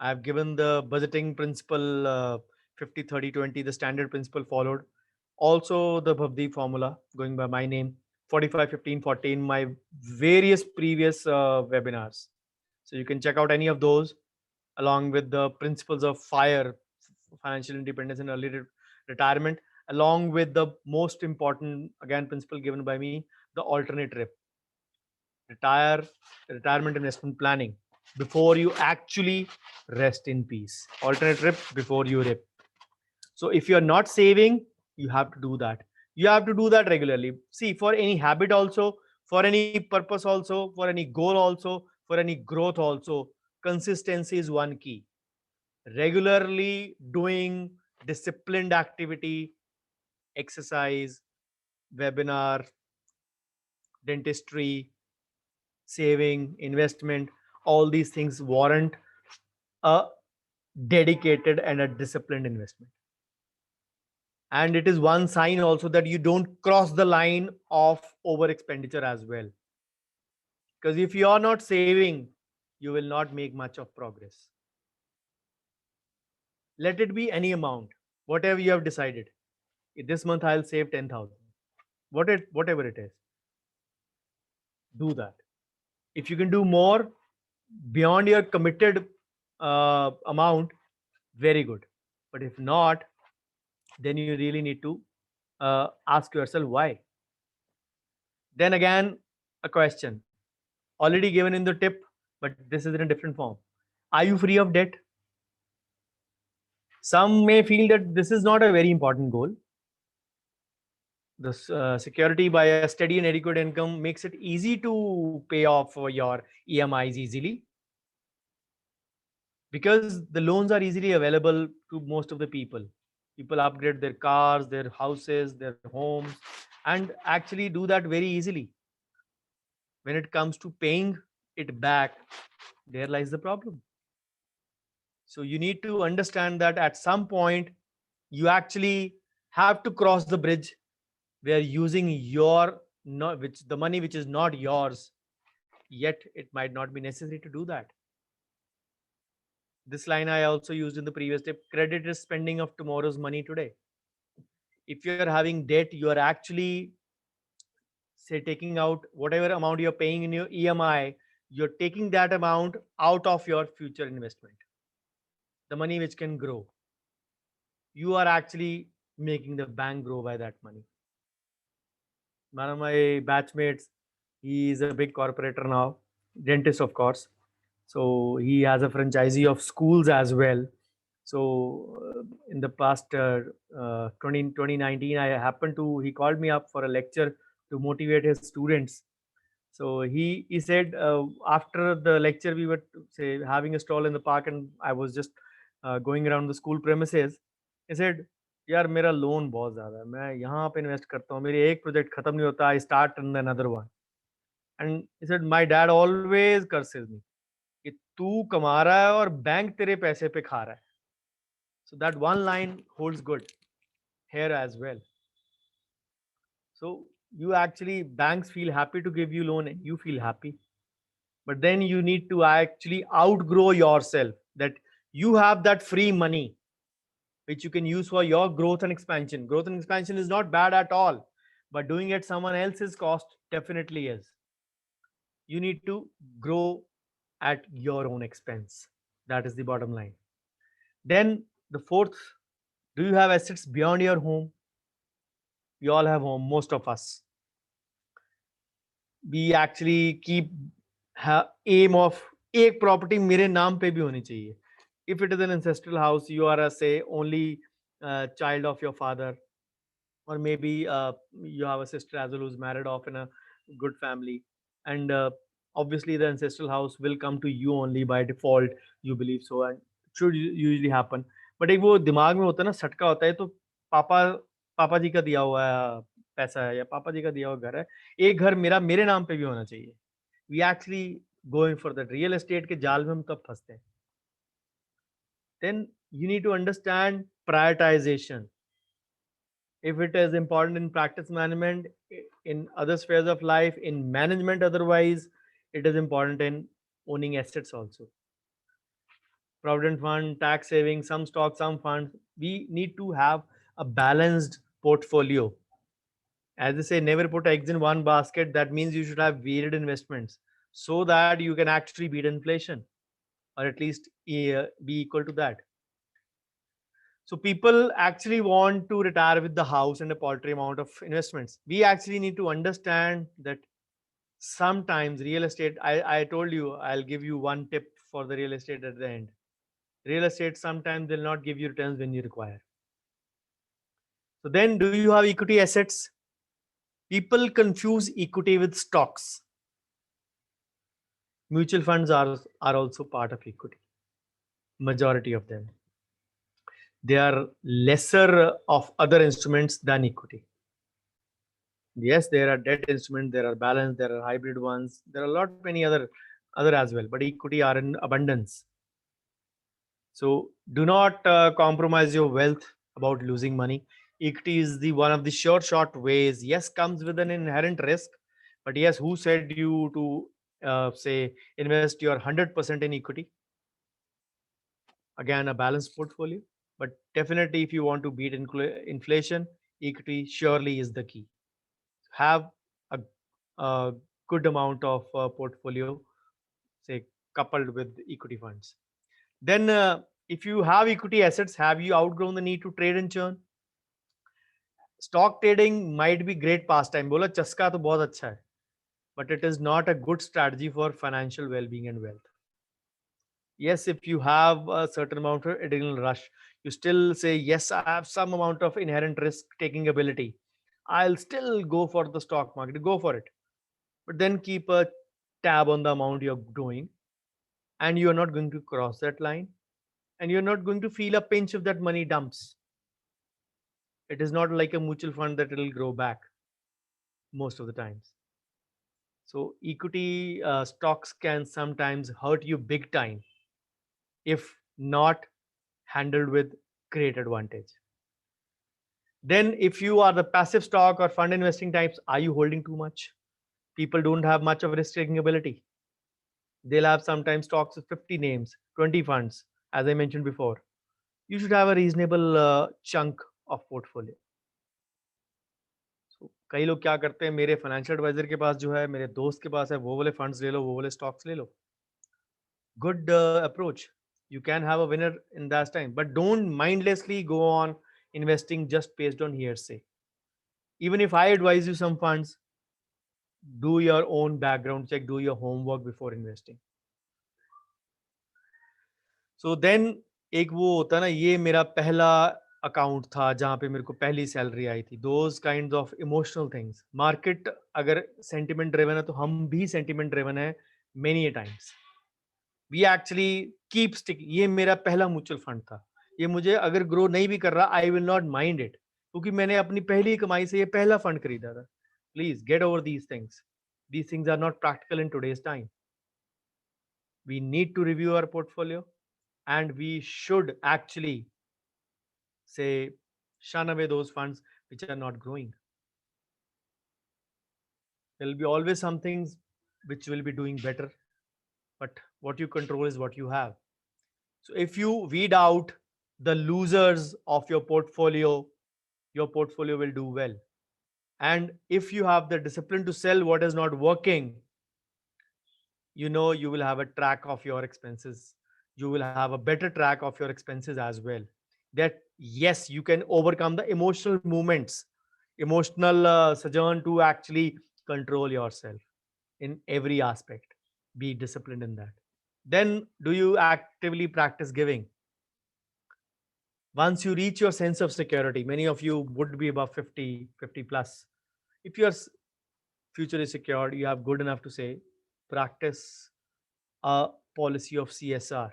I've given the budgeting principle 50, 30, 20, the standard principle followed. Also the Bhavdi formula, going by my name, 45, 15, 40 in my various previous webinars. So you can check out any of those along with the principles of FIRE, financial independence and early retirement, along with the most important, again, principle given by me, the alternate RIP. Retirement investment planning before you actually rest in peace. Alternate RIP before you RIP. So if you're not saving, you have to do that. You have to do that regularly. See, for any habit also, for any purpose also, for any goal also, for any growth also, consistency is one key. Regularly doing disciplined activity, exercise, webinar, dentistry, saving, investment, all these things warrant a dedicated and a disciplined investment. And it is one sign also that you don't cross the line of over expenditure as well. Because if you are not saving, you will not make much of progress. Let it be any amount, whatever you have decided. This month I'll save 10,000. Whatever it is. Do that. If you can do more beyond your committed amount, very good. But if not, then you really need to ask yourself why. Then again, a question already given in the tip, but this is in a different form. Are you free of debt? Some may feel that this is not a very important goal. The security by a steady and adequate income makes it easy to pay off your EMIs easily, because the loans are easily available to most of the people. People upgrade their cars, their houses, their homes, and actually do that very easily. When it comes to paying it back, there lies the problem. So you need to understand that at some point you actually have to cross the bridge where using your not which the money which is not yours, yet it might not be necessary to do that. This line I also used in the previous tip: credit is spending of tomorrow's money today. If you're having debt, you are actually, say, taking out whatever amount you're paying in your EMI, you're taking that amount out of your future investment, the money which can grow. You are actually making the bank grow by that money. One of my batchmates, he is a big corporator now, dentist, of course. So he has a franchisee of schools as well. So in the past 2019, I happened to, he called me up for a lecture to motivate his students. So he said, after the lecture, we were, say, having a stall in the park, and I was just going around the school premises. He said, यार मेरा loan बहुत ज़्यादा है, मैं यहाँ पे invest करता हूँ, मेरी एक प्रोजेक्ट खत्म नहीं होता, I start another one. And he said, my dad always curses me कि तू कमा रहा है और बैंक तेरे पैसे पे खा रहा है. So that one line holds good here as well. So you actually, banks feel happy to give you loan and you feel happy. But then you need to actually outgrow yourself, that you have that free money which you can use for your growth and expansion. Growth and expansion is not bad at all, but doing it someone else's cost definitely is. You need to grow at your own expense. That is the bottom line. Then the fourth, do you have assets beyond your home? We all have home, most of us. We actually keep aim of एक property मेरे नाम पे भी होनी चाहिए. If it is an ancestral house, you are a, say, only child of your father, or maybe you have a sister as well who's married off in a good family, and obviously the ancestral house will come to you only by default, you believe so, and it should usually happen. But एक वो दिमाग में होता है ना, सटका होता है, तो पापा पापा जी का दिया हुआ पैसा है या पापा जी का दिया हुआ घर है, एक घर मेरा मेरे नाम पे भी होना चाहिए. We actually going for that real estate के जाल में हम तब फंसते हैं. Then you need to understand prioritization. If it is important in practice management, in other spheres of life, in management otherwise, it is important in owning assets also. Provident fund, tax savings, some stocks, some funds. We need to have a balanced portfolio. As they say, never put eggs in one basket. That means you should have varied investments so that you can actually beat inflation, or at least be equal to that. So people actually want to retire with the house and a paltry amount of investments. We actually need to understand that sometimes real estate, I told you, I'll give you one tip for the real estate at the end. Real estate sometimes will not give you returns when you require. So then, do you have equity assets? People confuse equity with stocks. Mutual funds are also part of equity. Majority of them. They are lesser of other instruments than equity. Yes, there are debt instruments, there are balance, there are hybrid ones, there are a lot many other as well, but equity are in abundance. So do not compromise your wealth about losing money. Equity is the one of the short ways. Yes, comes with an inherent risk, but yes, who said you to say invest your 100% in equity? Again, a balanced portfolio, but definitely if you want to beat inflation, equity surely is the key. Have a good amount of portfolio, say, coupled with equity funds. Then if you have equity assets, have you outgrown the need to trade and churn? Stock trading might be great pastime, बोला चस्का तो बहुत अच्छा है, but it is not a good strategy for financial well-being and wealth. Yes, if you have a certain amount of adrenal rush, you still say, yes, I have some amount of inherent risk taking ability, I'll still go for the stock market, go for it. But then keep a tab on the amount you're doing, and you're not going to cross that line, and you're not going to feel a pinch if that money dumps. It is not like a mutual fund that it will grow back most of the times. So equity stocks can sometimes hurt you big time if not handled with great advantage. Then if you are the passive stock or fund investing types, are you holding too much? People don't have much of risk taking ability. They'll have sometimes stocks with 50 names, 20 funds, as I mentioned before. You should have a reasonable chunk of portfolio. So, कई लोग क्या करते हैं, मेरे financial adviser के पास जो है, मेरे दोस्त के पास है, वो वाले फंड्स ले लो, वो वाले स्टॉक्स ले लो. Good approach. You can have a winner in that time, but don't mindlessly go on investing just based on hearsay. Even if I advise you some funds, do your own background check, do your homework before investing. So then एक वो होता है ना, ये मेरा पहला account था जहां पे मेरे को पहली सैलरी आई थी. Those kinds of emotional things. Market अगर सेंटिमेंट ड्रिवन है तो हम भी सेंटिमेंट ड्रिवन है many a times. We actually keep sticking. ये मेरा पहला म्यूचुअल फंड था. ये मुझे अगर ग्रो नहीं भी कर रहा, I will not mind it, क्योंकि मैंने अपनी पहली कमाई से ये पहला फंड खरीदा था. Please get over these things. These things are not practical in today's time. We need to review our portfolio, and we should actually say shun away those funds which are not growing. There will be always some things which will be doing better, but what you control is what you have. So if you weed out the losers of your portfolio will do well. And if you have the discipline to sell what is not working, you know you will have a track of your expenses. You will have a better track of your expenses as well. That yes, you can overcome the emotional movements, emotional sojourn to actually control yourself in every aspect. Be disciplined in that. Then do you actively practice giving? Once you reach your sense of security, many of you would be above 50 plus. If your future is secured, you have good enough to say, practice a policy of CSR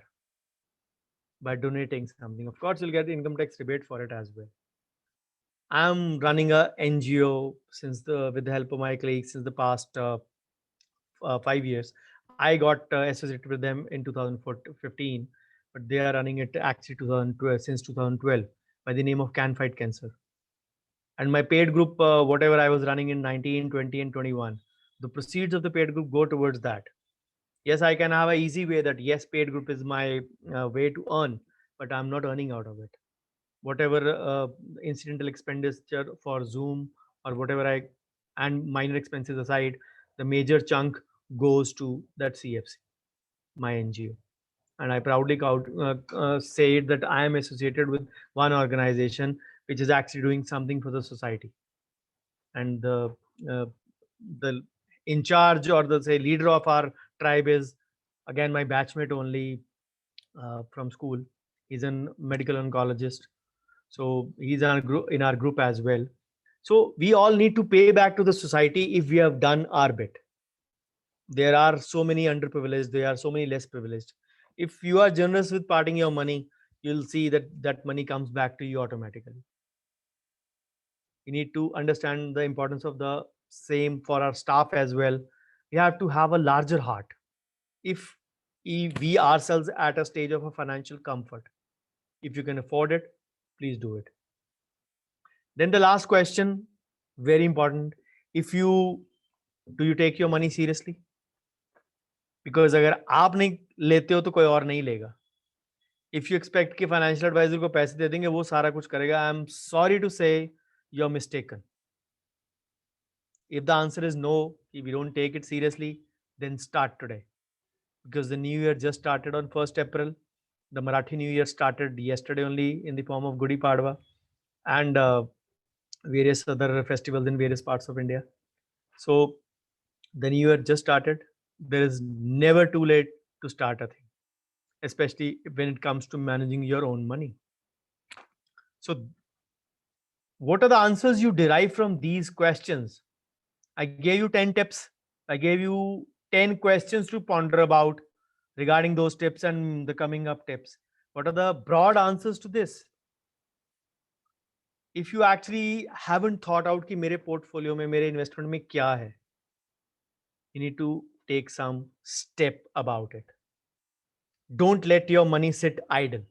by donating something. Of course, you'll get the income tax rebate for it as well. I'm running a NGO with the help of my colleagues since the past 5 years. I got associated with them in 2015, but they are running it actually 2012, since 2012 by the name of Can Fight Cancer. And my paid group, whatever I was running in 19, 20, and 21, the proceeds of the paid group go towards that. Yes, I can have an easy way that yes, paid group is my way to earn, but I'm not earning out of it. Whatever incidental expenditure for Zoom or whatever and minor expenses aside, the major chunk goes to that CFC, my NGO. And I proudly say that I am associated with one organization which is actually doing something for the society. And the in charge, or the say leader of our tribe, is again my batchmate only from school. He's a medical oncologist, so he's in our group as well. So we all need to pay back to the society if we have done our bit. There are so many underprivileged, there are so many less privileged. If you are generous with parting your money, you'll see that that money comes back to you automatically. We need to understand the importance of the same for our staff as well. We have to have a larger heart. If we ourselves at a stage of a financial comfort, if you can afford it, please do it. Then the last question, very important. Do you take your money seriously? Because अगर आप नहीं लेते हो तो कोई और नहीं लेगा. If you expect कि financial advisor को पैसे दे देंगे वो सारा कुछ करेगा, I am sorry to say you're mistaken. If the answer is no, if we don't take it seriously, then start today. Because the new year just started on 1st April. The Marathi New Year started yesterday only in the form of Gudi Padwa and various other festivals in various parts of India. So the new year just started. There is never too late to start a thing, especially when it comes to managing your own money. So what are the answers you derive from these questions? I gave you 10 tips. I gave you 10 questions to ponder about regarding those tips and the coming up tips. What are the broad answers to this? if you actually haven't thought out कि मेरे portfolio में मेरे investment में क्या है, you need to take some step about it. Don't let your money sit idle.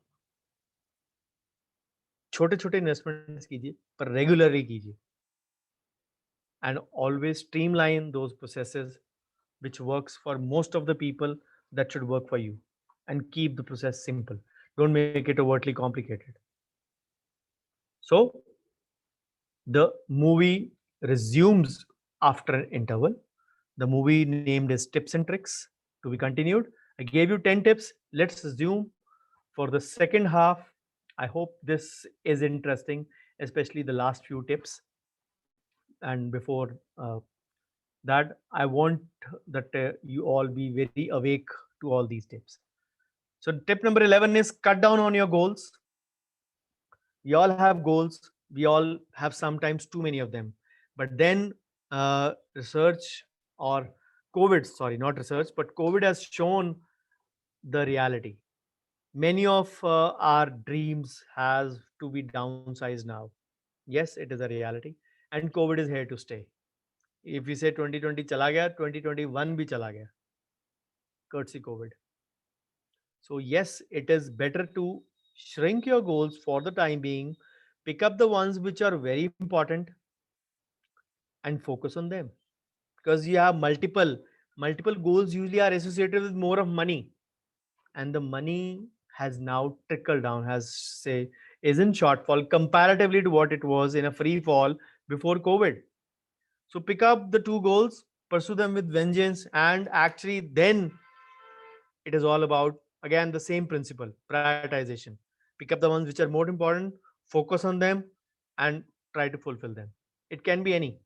छोटे छोटे investments कीजिए पर रेगुलरली कीजिए and always streamline those processes which works for most of the people that should work for you and keep the process simple. Don't make it overtly complicated. So the movie resumes after an interval. The movie named is Tips and Tricks, to be continued. I gave you 10 tips. Let's resume for the second half. I hope this is interesting, especially the last few tips. And before that, I want that you all be very awake to all these tips. So tip number 11 is cut down on your goals. We all have goals. We all have sometimes too many of them. But then research or COVID, sorry, not research, but COVID has shown the reality. Many of our dreams has to be downsized now. Yes, it is a reality. And COVID is here to stay. If we say 2020 chala gaya, 2021 bhi chala gaya. Courtesy COVID. So yes, it is better to shrink your goals for the time being, pick up the ones which are very important and focus on them. Because you have multiple goals usually are associated with more of money. And the money has now trickled down, has say is in shortfall comparatively to what it was in a free fall before COVID. So pick up the two goals, pursue them with vengeance, and actually then it is all about again the same principle, prioritization. Pick up the ones which are more important, focus on them, and try to fulfill them. It can be any.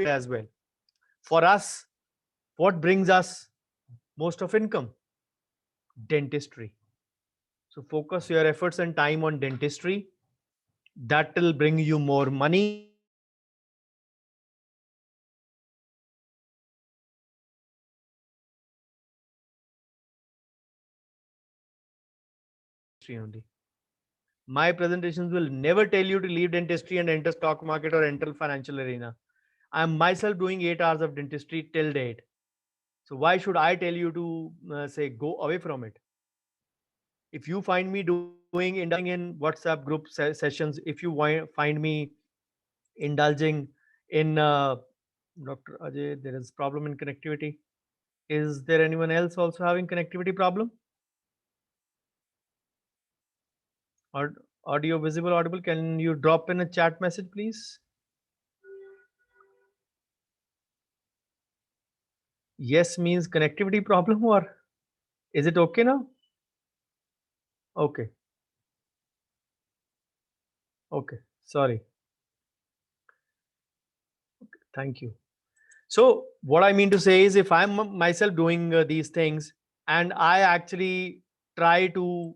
As well. For us, what brings us most of income? Dentistry. So focus your efforts and time on dentistry. That will bring you more money. Only. My presentations will never tell you to leave dentistry and enter stock market or enter financial arena. I am myself doing 8 hours of dentistry till date. So why should I tell you to say go away from it? If you find me doing indulging in WhatsApp group sessions, if you find me indulging in Dr. Ajay, there is problem in connectivity. Is there anyone else also having connectivity problem? Or audio visible, audible? Can you drop in a chat message, please? Yes means connectivity problem, or is it okay now? Okay. Okay. Sorry. Thank you. So what I mean to say is, if I'm myself doing these things, and try to,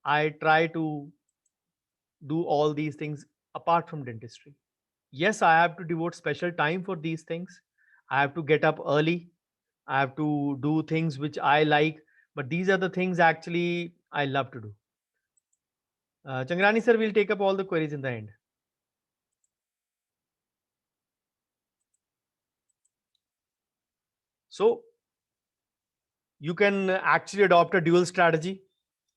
I try to do all these things apart from dentistry. Yes, I have to devote special time for these things. I have to get up early. I have to do things which I like, but these are the things actually I love to do. Changrani sir will take up all the queries in the end. So you can actually adopt a dual strategy,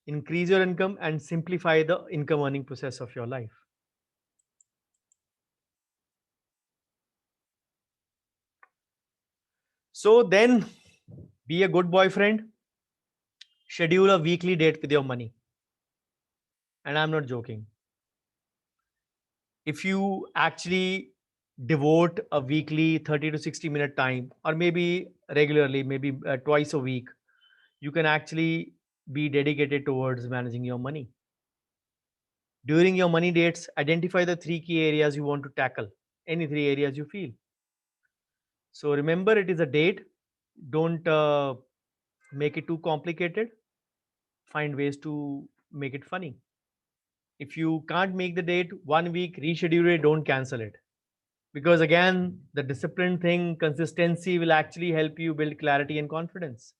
increase your income and simplify the income earning process of your life. So then be a good boyfriend, schedule a weekly date with your money. And I'm not joking. If you actually devote a weekly 30 to 60-minute time, or maybe regularly, maybe twice a week, you can actually be dedicated towards managing your money. During your money dates, identify the 3 key areas you want to tackle, any 3 areas you feel. So remember, it is a date. Don't make it too complicated. find ways to make it funny. If you can't make the date 1 week, reschedule it, don't cancel it. Because again, the discipline thing, consistency will actually help you build clarity and confidence.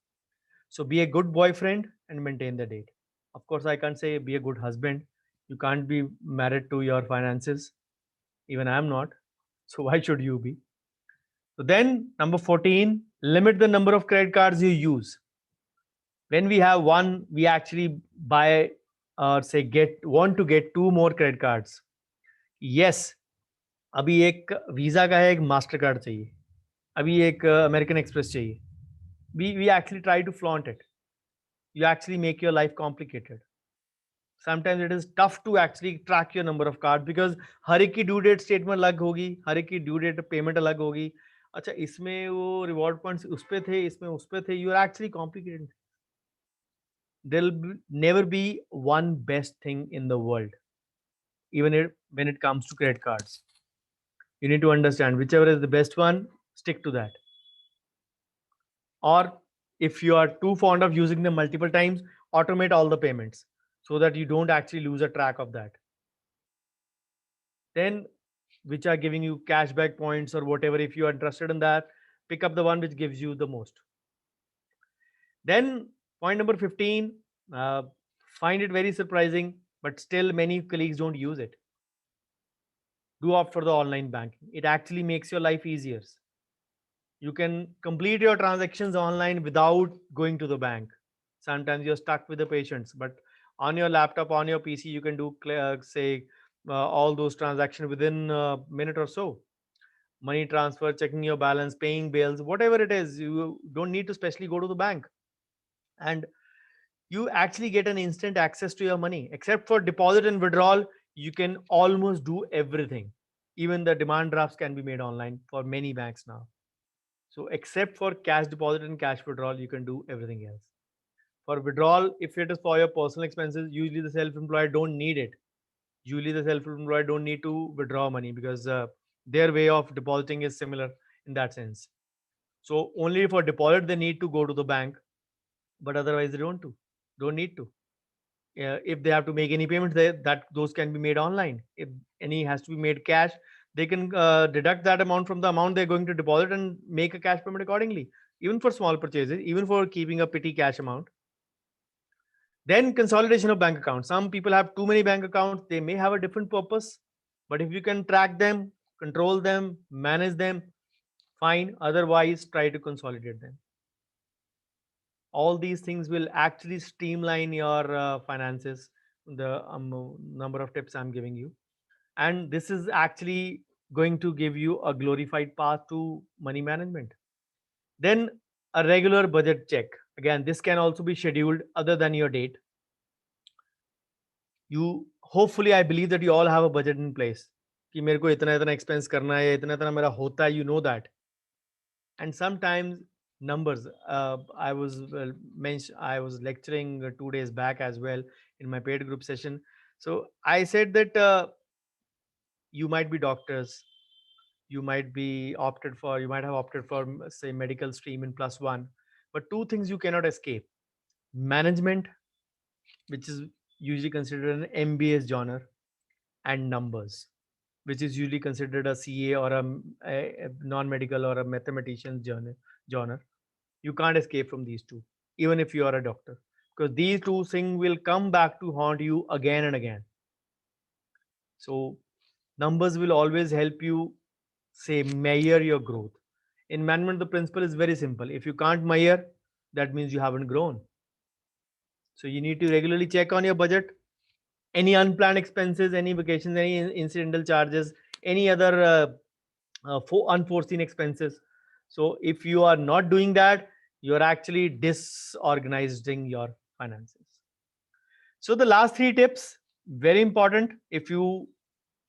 So be a good boyfriend and maintain the date. Of course, I can't say be a good husband. You can't be married to your finances. Even I am not. So why should you be? So then, number 14, limit the number of credit cards you use. When we have one, we actually buy or say want to get two more credit cards. Yes, अभी एक visa का है, एक master card चाहिए, अभी एक American express चाहिए. We actually try to flaunt it. You actually make your life complicated. Sometimes it is tough to actually track your number of cards because हर एक की ड्यू डेट स्टेटमेंट अलग होगी, हर एक की ड्यू डेट पेमेंट अलग होगी. अच्छा, इसमें वो रिवॉर्ड पॉइंट्स उस पे थे, इसमें उस पे थे. You are actually complicated. There'll never be one best thing in the world, even when it comes to credit cards. You need to understand whichever is the best one, stick to that. Or if you are too fond of using them multiple times, automate all the payments so that you don't actually lose a track of that. Then, which are giving you cashback points or whatever, if you are interested in that, pick up the one which gives you the most. Then, point number 15, find it very surprising, but still many colleagues don't use it. Do opt for the online banking. It actually makes your life easier. You can complete your transactions online without going to the bank. Sometimes you're stuck with the patients, but on your laptop, on your PC, you can do all those transactions within a minute or so. Money transfer, checking your balance, paying bills, whatever it is, you don't need to specially go to the bank. And you actually get an instant access to your money. Except for deposit and withdrawal, you can almost do everything. Even the demand drafts can be made online for many banks now. So except for cash deposit and cash withdrawal, you can do everything else. For withdrawal, if it is for your personal expenses, usually the self-employed don't need it. Usually the self-employed don't need to withdraw money because their way of depositing is similar in that sense. So only for deposit they need to go to the bank, but otherwise they don't need to. If they have to make any payments, those can be made online. If any has to be made cash, they can deduct that amount from the amount they're going to deposit and make a cash payment accordingly. Even for small purchases, even for keeping a petty cash amount. Then consolidation of bank accounts. Some people have too many bank accounts. They may have a different purpose, but if you can track them, control them, manage them, fine. Otherwise, try to consolidate them. All these things will actually streamline your finances. The number of tips I'm giving you, and this is actually going to give you a glorified path to money management. Then a regular budget check. Again, this can also be scheduled other than your date. You hopefully, I believe that you all have a budget in place. कि मेरे को इतना इतना expense करना है, इतना इतना मेरा होता है, you know that. And sometimes numbers. I was lecturing 2 days back as well in my paid group session. So I said that you might be doctors, you might have opted for say medical stream in +1, but two things you cannot escape: management, which is usually considered an MBA genre, and numbers, which is usually considered a CA or a non-medical or a mathematician's genre. You can't escape from these two, even if you are a doctor, because these two things will come back to haunt you again and again. So numbers will always help you say measure your growth. In management, the principle is very simple. If you can't measure, that means you haven't grown. So you need to regularly check on your budget. Any unplanned expenses, any vacations, any incidental charges, any other unforeseen expenses. So if you are not doing that, you are actually disorganizing your finances. So the last 3 tips, very important. If you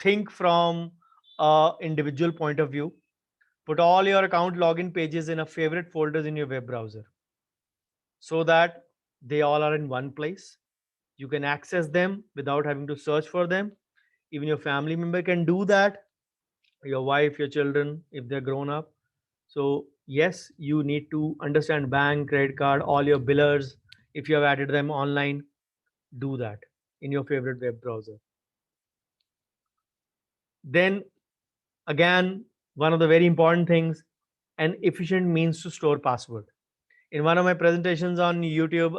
think from a individual point of view, put all your account login pages in a favorite folders in your web browser so that they all are in one place. You can access them without having to search for them. Even your family member can do that, your wife, your children, if they're grown up. So yes, you need to understand bank, credit card, all your billers, if you have added them online, do that in your favorite web browser. Then again, one of the very important things, an efficient means to store password. In one of my presentations on YouTube,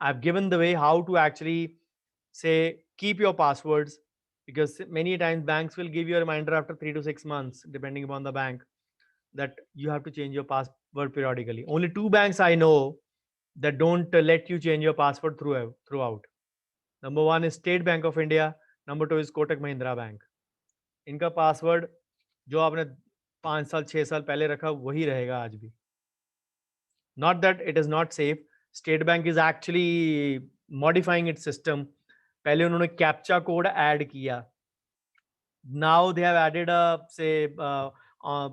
I've given the way how to actually say keep your passwords, because many times banks will give you a reminder after 3 to 6 months, depending upon the bank, that you have to change your password periodically. Only two banks I know that don't let you change your password throughout. Number one is State Bank of India. Number two is Kotak Mahindra Bank. इनका password जो आपने 5 साल 6 साल पहले रखा वही रहेगा आज भी. Not that it is not safe. State Bank is actually modifying its system. पहले उन्होंने कैप्चा कोड ऐड किया. Now they have added a say uh, uh,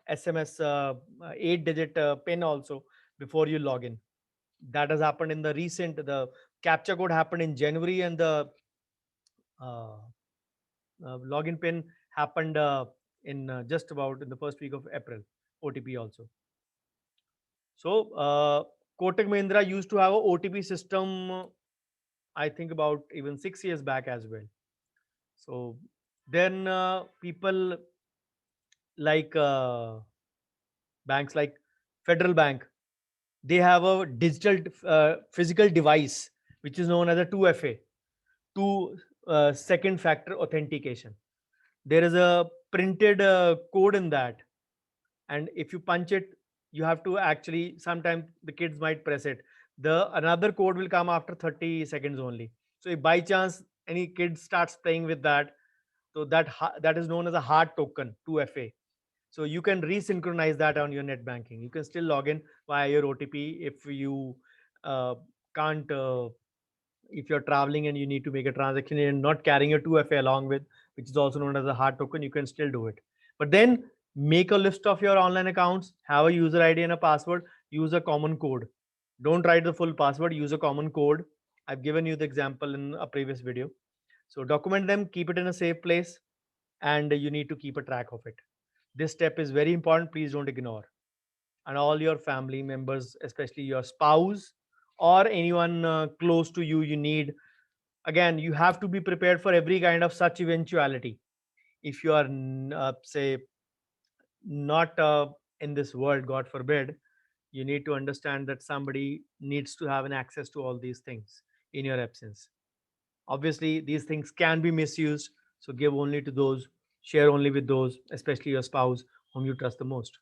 SMS 8-digit pin also before you log in. That has happened in the recent. The captcha code happened in January, and the uh, login pin happened in just about in the first week of April. OTP also. So Kotak Mahindra used to have a OTP system, I think about even 6 years back as well. So then people like banks like Federal Bank, they have a digital physical device which is known as a 2FA, two second factor authentication. There is a printed code in that, and if you punch it, you have to actually, sometimes the kids might press it, the another code will come after 30 seconds only. So if by chance any kid starts playing with that, so that is known as a hard token 2FA. So you can resynchronize that on your net banking. You can still log in via your OTP if you can't if you're traveling and you need to make a transaction and not carrying your 2FA along with, which is also known as a hard token, you can still do it. But then make a list of your online accounts, have a user ID and a password, use a common code. Don't write the full password, use a common code. I've given you the example in a previous video. So document them, keep it in a safe place, and you need to keep a track of it. This step is very important, please don't ignore. And all your family members, especially your spouse or anyone close to you, you need, again, you have to be prepared for every kind of such eventuality. If you are say not in this world, god forbid, you need to understand that somebody needs to have an access to all these things in your absence. Obviously these things can be misused, so give only to those, share only with those, especially your spouse whom you trust the most.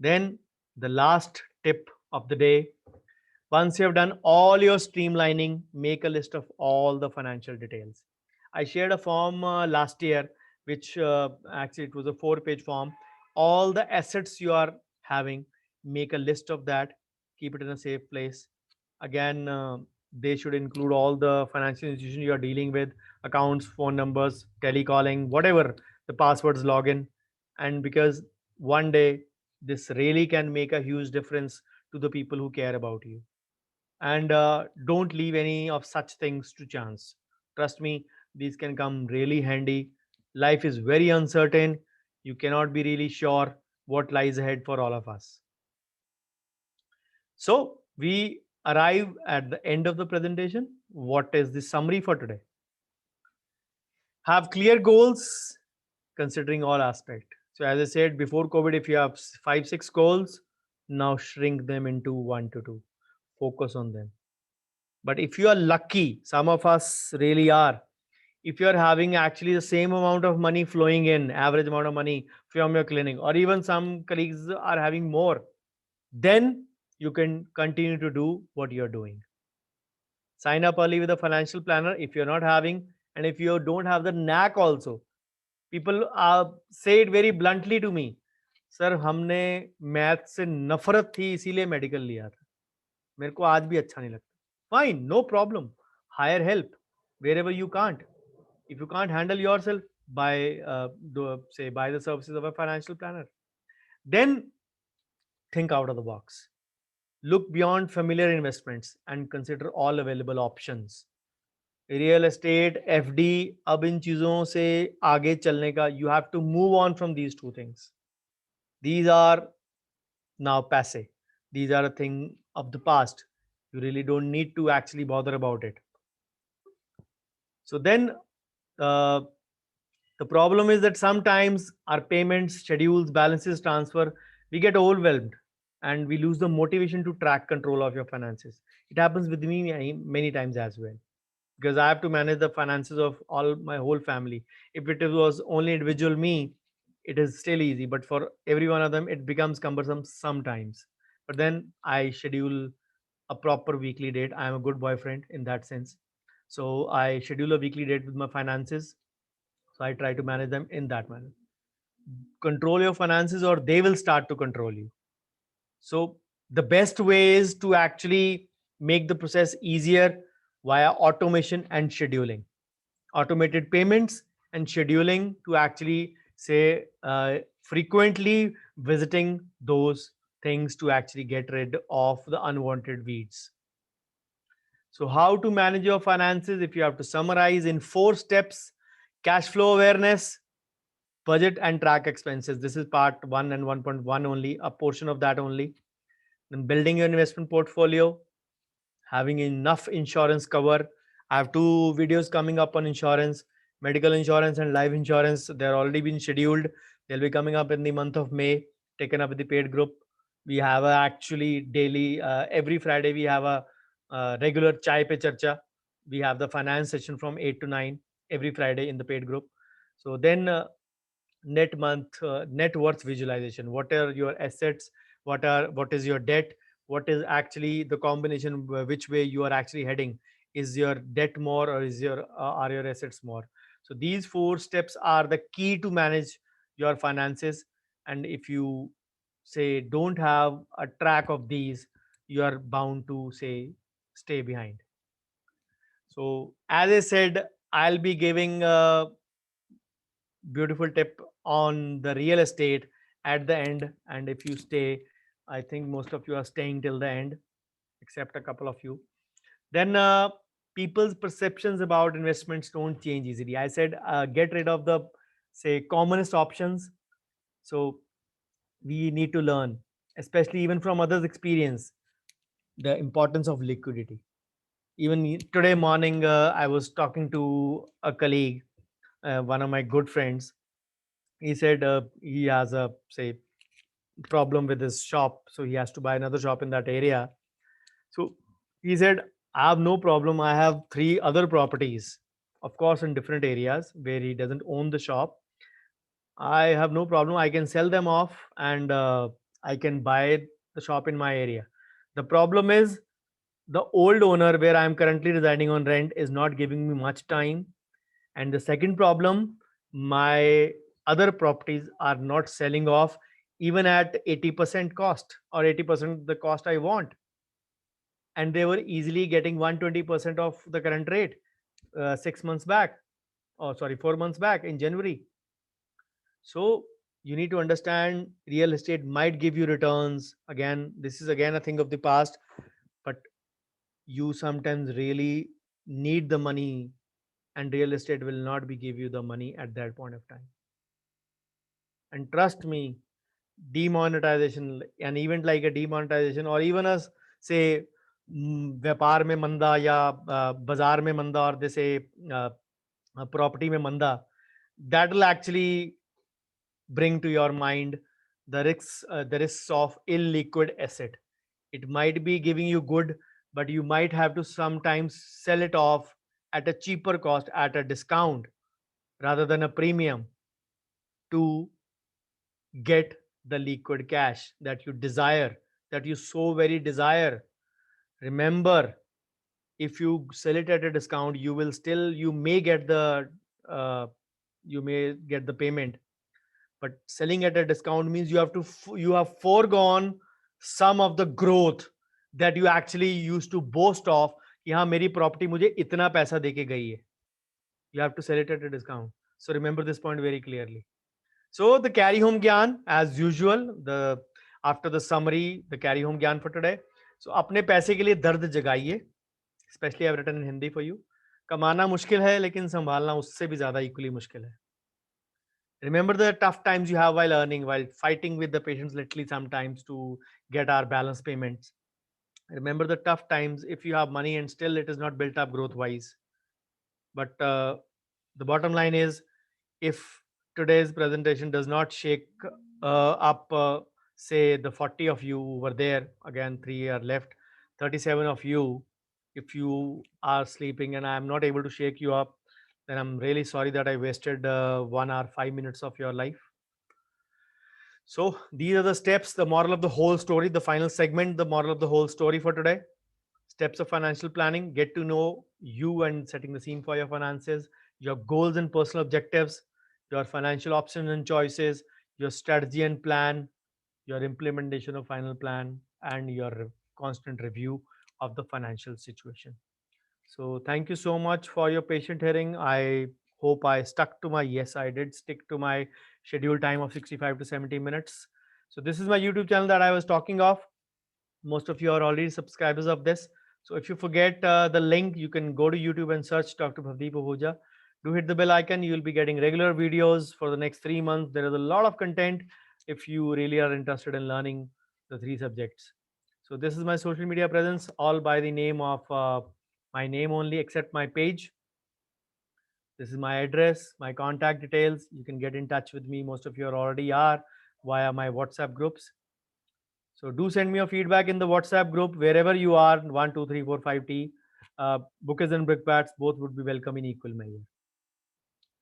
Then the last tip of the day, once you have done all your streamlining, make a list of all the financial details. I shared a form last year, which actually it was a 4-page form. All the assets you are having, make a list of that, keep it in a safe place. Again, they should include all the financial institution you are dealing with, accounts, phone numbers, telecalling, whatever the passwords, login. And because one day this really can make a huge difference to the people who care about you. And don't leave any of such things to chance. Trust me, these can come really handy. Life is very uncertain. You cannot be really sure what lies ahead for all of us. So we arrive at the end of the presentation. What is the summary for today? Have clear goals considering all aspect. So as I said before COVID, if you have 5 6 goals, now shrink them into 1 to 2. Focus on them. But if you are lucky, some of us really are, if you're having actually the same amount of money flowing in, average amount of money from your clinic, or even some colleagues are having more, then you can continue to do what you're doing. Sign up early with a financial planner if you're not having, and if you don't have the knack also. People say it very bluntly to me, sir हमने math से नफरत थी इसीलिए medical लिया था, मेरे को आज भी अच्छा नहीं लगता. Fine, no problem. Hire help wherever you can't. If you can't handle yourself, buy the services of a financial planner. Then think out of the box. Look beyond familiar investments and consider all available options. Real estate, FD, अब इन चीजों से आगे चलने का, you have to move on from these two things. These are now passe. These are a thing of the past. You really don't need to actually bother about it. So then uh, the problem is that sometimes our payments, schedules, balances, transfer, we get overwhelmed and we lose the motivation to track control of your finances. It happens with me many times as well, because I have to manage the finances of all my whole family. If it was only individual me, it is still easy, but for every one of them, it becomes cumbersome sometimes. But then I schedule a proper weekly date. I am a good boyfriend in that sense. So I schedule a weekly date with my finances. So I try to manage them in that manner. Control your finances, or they will start to control you. So the best way is to actually make the process easier via automation and scheduling. Automated payments and scheduling to actually say frequently visiting those things to actually get rid of the unwanted weeds. So how to manage your finances, if you have to summarize in 4 steps: cash flow awareness, budget and track expenses. This is part 1 and 1.1 only, a portion of that only. Then building your investment portfolio, having enough insurance cover. I have 2 videos coming up on insurance: medical insurance and life insurance. They're already been scheduled. They'll be coming up in the month of May, taken up with the paid group. We have actually daily, every Friday, we have a regular Chai Pe Charcha. We have the finance session from 8 to 9 every Friday in the paid group. So then net worth visualization. What are your assets? What is your debt? What is actually the combination, which way you are actually heading? Is your debt more, or are your assets more? So these 4 steps are the key to manage your finances. And if you say don't have a track of these, you are bound to say stay behind. So as I said, I'll be giving beautiful tip on the real estate at the end. And if you stay, I think most of you are staying till the end, except a couple of you. Then people's perceptions about investments don't change easily. I said get rid of the, say, commonest options. So we need to learn, especially even from others experience, the importance of liquidity. Even today morning, I was talking to a colleague, one of my good friends. He said he has a, say, problem with his shop, so he has to buy another shop in that area. So he said, I have no problem, I have 3 other properties, of course in different areas where he doesn't own the shop. I have no problem, I can sell them off, and I can buy the shop in my area. The problem is the old owner where I am currently residing on rent is not giving me much time. And the second problem, my other properties are not selling off even at 80% cost, or 80% the cost I want. And they were easily getting 120% of the current rate 6 months back. Oh, sorry, 4 months back in January. So you need to understand real estate might give you returns. Again, this is again a thing of the past, but you sometimes really need the money, and real estate will not be give you the money at that point of time. And trust me, demonetization, an event like a demonetization, or even a, say, व्यापार में मंदा या बाजार में मंदा, or they say property में मंदा, that will actually bring to your mind the risks of illiquid asset. It might be giving you good, but you might have to sometimes sell it off at a cheaper cost, at a discount rather than a premium, to get the liquid cash that you desire, that you so very desire. Remember, if you sell it at a discount, you may get the uh, payment. But selling at a discount means you have foregone some of the growth that you actually used to boast of, कि हाँ मेरी property मुझे इतना पैसा देके गई है. You have to sell it at a discount. So remember this point very clearly. So the carry home gyan, as usual, the after the summary, the carry home gyan for today. So अपने पैसे के लिए दर्द जगाइए. Especially I've written in Hindi for you. कमाना मुश्किल है, लेकिन संभालना उससे भी ज्यादा equally मुश्किल है. Remember the tough times you have while earning, while fighting with the patients literally sometimes to get our balance payments. Remember the tough times if you have money and still it is not built up growth wise. But the bottom line is, if today's presentation does not shake up, say the 40 of you who were there, again 3 are left, 37 of you, if you are sleeping and I am not able to shake you up, then I'm really sorry that I wasted 1 hour 5 minutes of your life. So these are the steps, the moral of the whole story, the final segment, the moral of the whole story for today. Steps of financial planning: get to know you and setting the scene for your finances, your goals and personal objectives, your financial options and choices, your strategy and plan, your implementation of final plan, and your constant review of the financial situation. So thank you so much for your patient hearing. I hope I stuck to my, yes, I did stick to my scheduled time of 65 to 70 minutes. So this is my YouTube channel that I was talking of. Most of you are already subscribers of this. So if you forget the link, you can go to YouTube and search Dr. Bhavdeep Ahuja. Do hit the bell icon. You will be getting regular videos for the next 3 months. There is a lot of content if you really are interested in learning the 3 subjects. So this is my social media presence, all by the name of my name only, except my page. This is my address, my contact details. You can get in touch with me. Most of you already are via my WhatsApp groups. So do send me your feedback in the WhatsApp group wherever you are. 1, 2, 3, 4, 5T, bookers and brickbats, both would be welcome in equal measure.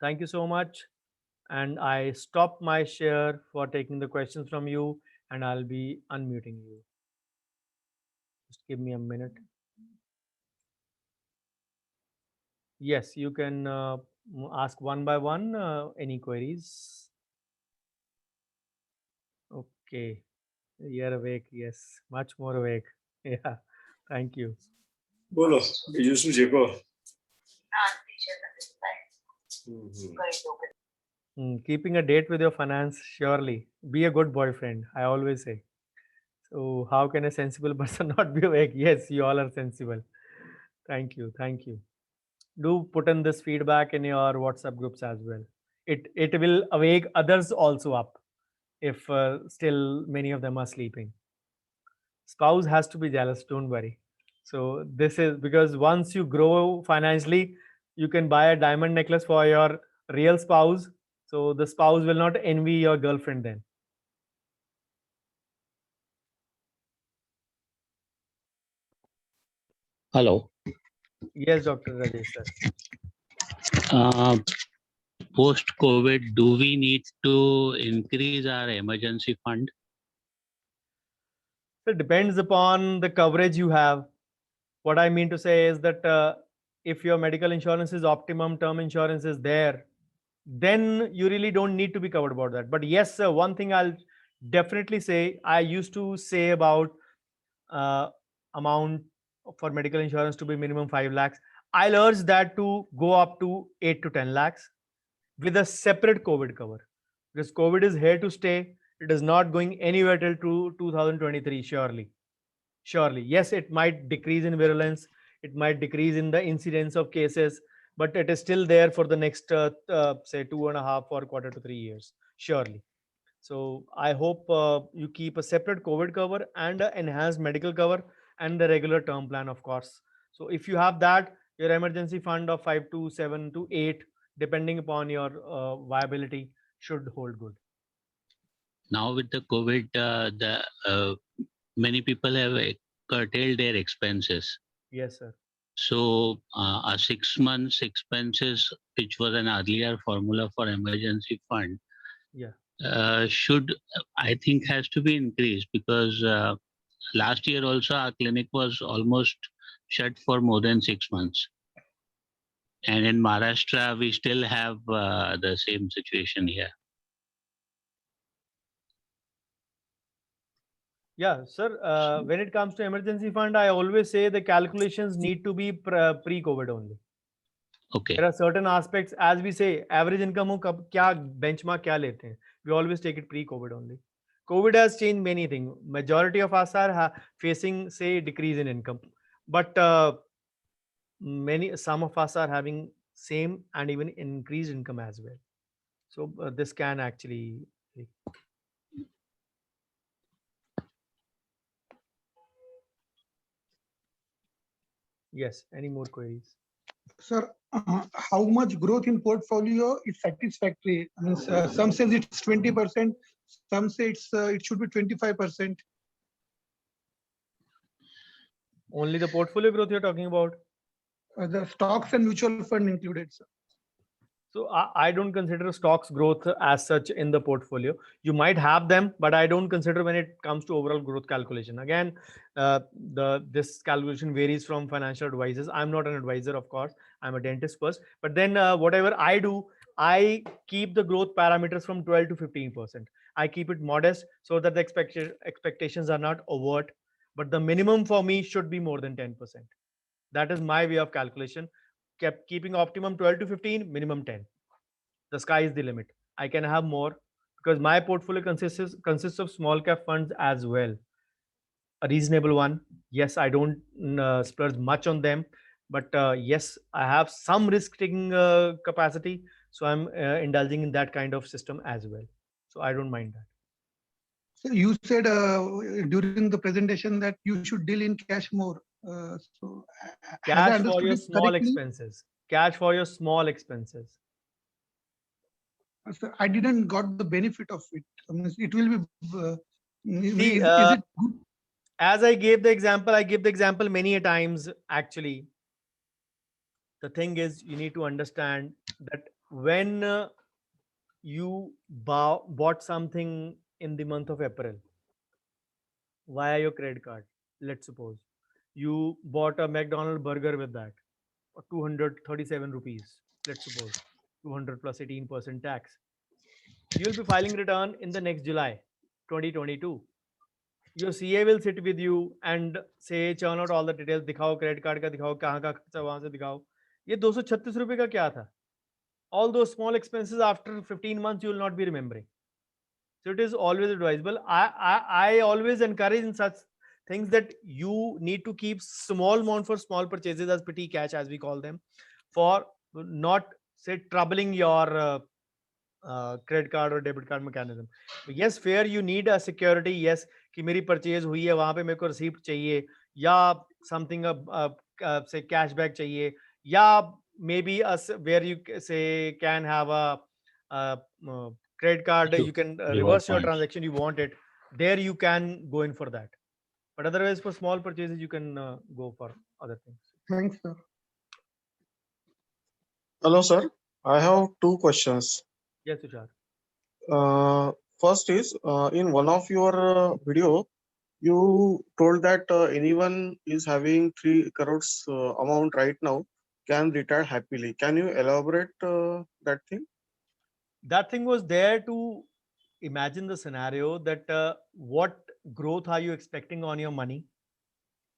Thank you so much. And I stop my share for taking the questions from you, and I'll be unmuting you. Just give me a minute. Yes, you can ask one by one any queries. Okay, you're awake. Yes, much more awake. Yeah, thank you. बोलो બીજું શું છે કહો Keeping a date with your finance, surely. Be a good boyfriend, I always say. So, how can a sensible person not be awake? Yes, you all are sensible. Thank you. Thank you. Do put in this feedback in your WhatsApp groups as well. It will awake others also up if still many of them are sleeping. Spouse has to be jealous, don't worry. So, this is because once you grow financially, you can buy a diamond necklace for your real spouse. So, the spouse will not envy your girlfriend then. Hello. Yes, Dr. Rajesh sir. Post COVID, do we need to increase our emergency fund? So it depends upon the coverage you have. What I mean to say is that if your medical insurance is optimum, term insurance is there, then you really don't need to be covered about that. But yes, sir, one thing I'll definitely say, I used to say about uh, amount for medical insurance to be minimum 5 lakhs. I'll urge that to go up to 8 to 10 lakhs with a separate COVID cover, because COVID is here to stay. It is not going anywhere till 2023, surely. Surely. Yes, it might decrease in virulence, it might decrease in the incidence of cases, but it is still there for the next, say, 2.5 or quarter to 3 years, surely. So I hope you keep a separate COVID cover and an enhanced medical cover and the regular term plan, of course. So if you have that, your emergency fund of 5 to 7 to 8, depending upon your viability, should hold good. Now with the COVID, many people have curtailed their expenses. Yes, sir. So our 6 months expenses, which was an earlier formula for emergency fund, should, I think, has to be increased, because last year also our clinic was almost shut for more than 6 months. And in Maharashtra, we still have the same situation here. Yeah, sir. When it comes to emergency fund, I always say the calculations need to be pre-COVID only. Okay. There are certain aspects, as we say, average income ho kab kya benchmark kya lete hain. We always take it pre-COVID only. COVID has changed many things. Majority of us are facing, say, decrease in income, but some of us are having same and even increased income as well. So this can actually. Yes. Any more queries? Sir, how much growth in portfolio is satisfactory? I mean, some says it's 20%, some say it should be 25%. Only the portfolio growth you're talking about? The stocks and mutual fund included, sir. So I don't consider stocks growth as such in the portfolio. You might have them, but I don't consider when it comes to overall growth calculation. Again, this calculation varies from financial advisors. I'm not an advisor, of course. I'm a dentist first. But then whatever I do, I keep the growth parameters from 12 to 15%. I keep it modest so that the expectations are not overt. But the minimum for me should be more than 10%. That is my way of calculation. Kept keeping optimum 12 to 15, minimum 10. The sky is the limit. I can have more because my portfolio consists of small cap funds as well. A reasonable one. Yes, I don't splurge much on them, but yes, I have some risk taking capacity. So I'm indulging in that kind of system as well. So I don't mind that. So you said during the presentation that you should deal in cash more. So has I Cash for understood your it small correctly? expenses. Cash for your small expenses. Sir, I didn't got the benefit of it. I mean, it will be. See, Is it good? as I gave the example, I give the example many a times actually. The thing is, you need to understand that when you bought something in the month of April via your credit card, let's suppose you bought a McDonald's burger with that, 237 rupees, let's suppose 200 plus 18% tax. You'll be filing return in the next July 2022. Your CA will sit with you and say churn out all the details, दिखाओ credit card का, दिखाओ कहाँ का खर्चा, वहां से दिखाओ. ये 236 रुपए का क्या था? All those small expenses after 15 months you will not be remembering. So it is always advisable. I always encourage in such things that you need to keep small amount for small purchases as petty cash, as we call them, for not say troubling your credit card or debit card mechanism. But yes, fair, you need a security. Yes, कि मेरी purchase हुई है, वहां पे मेरे को receipt चाहिए, या something say cashback चाहिए, या maybe where you say can have a credit card, you can Reward reverse your points. transaction, you want it, there you can go in for that. But otherwise for small purchases you can go for other things. Thanks, sir. Hello, sir. I have two questions. Yes, Tushar. First is in one of your video, you told that anyone is having 3 crores amount right now can retire happily. Can you elaborate that thing? That thing was there to imagine the scenario that what growth are you expecting on your money,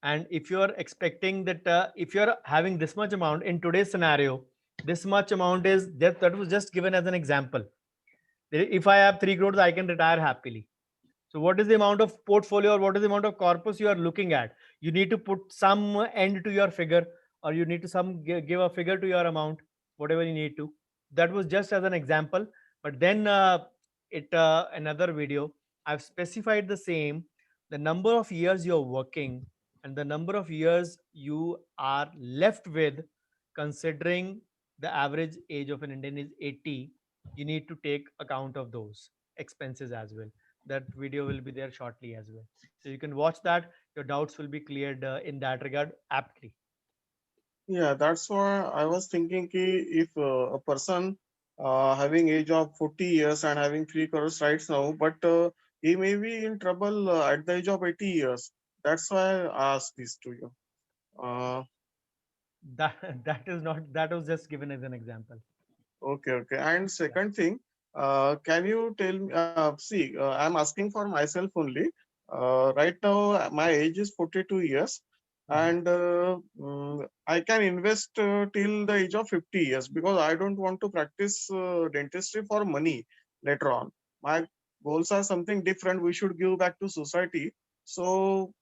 and if you're expecting that if you're having this much amount in today's scenario, this much amount is that was just given as an example. If I have 3 crores, I can retire happily. So what is the amount of portfolio or what is the amount of corpus you are looking at? You need to put some end to your figure, or you need to give a figure to your amount, whatever you need to. That was just as an example. But then another video, I've specified the same, the number of years you're working and the number of years you are left with, considering the average age of an Indian is 80, you need to take account of those expenses as well. That video will be there shortly as well, so you can watch that. Your doubts will be cleared in that regard aptly. Yeah, that's why I was thinking if a person having age of 40 years and having 3 crores right now, but he may be in trouble at the age of 80 years. That's why I asked this to you. That is not, that was just given as an example. Okay, okay. And second thing, can you tell me, see, I'm asking for myself only. Right now, my age is 42 years. And I can invest till the age of 50 years because I don't want to practice dentistry for money later on. My goals are something different. We should give back to society. So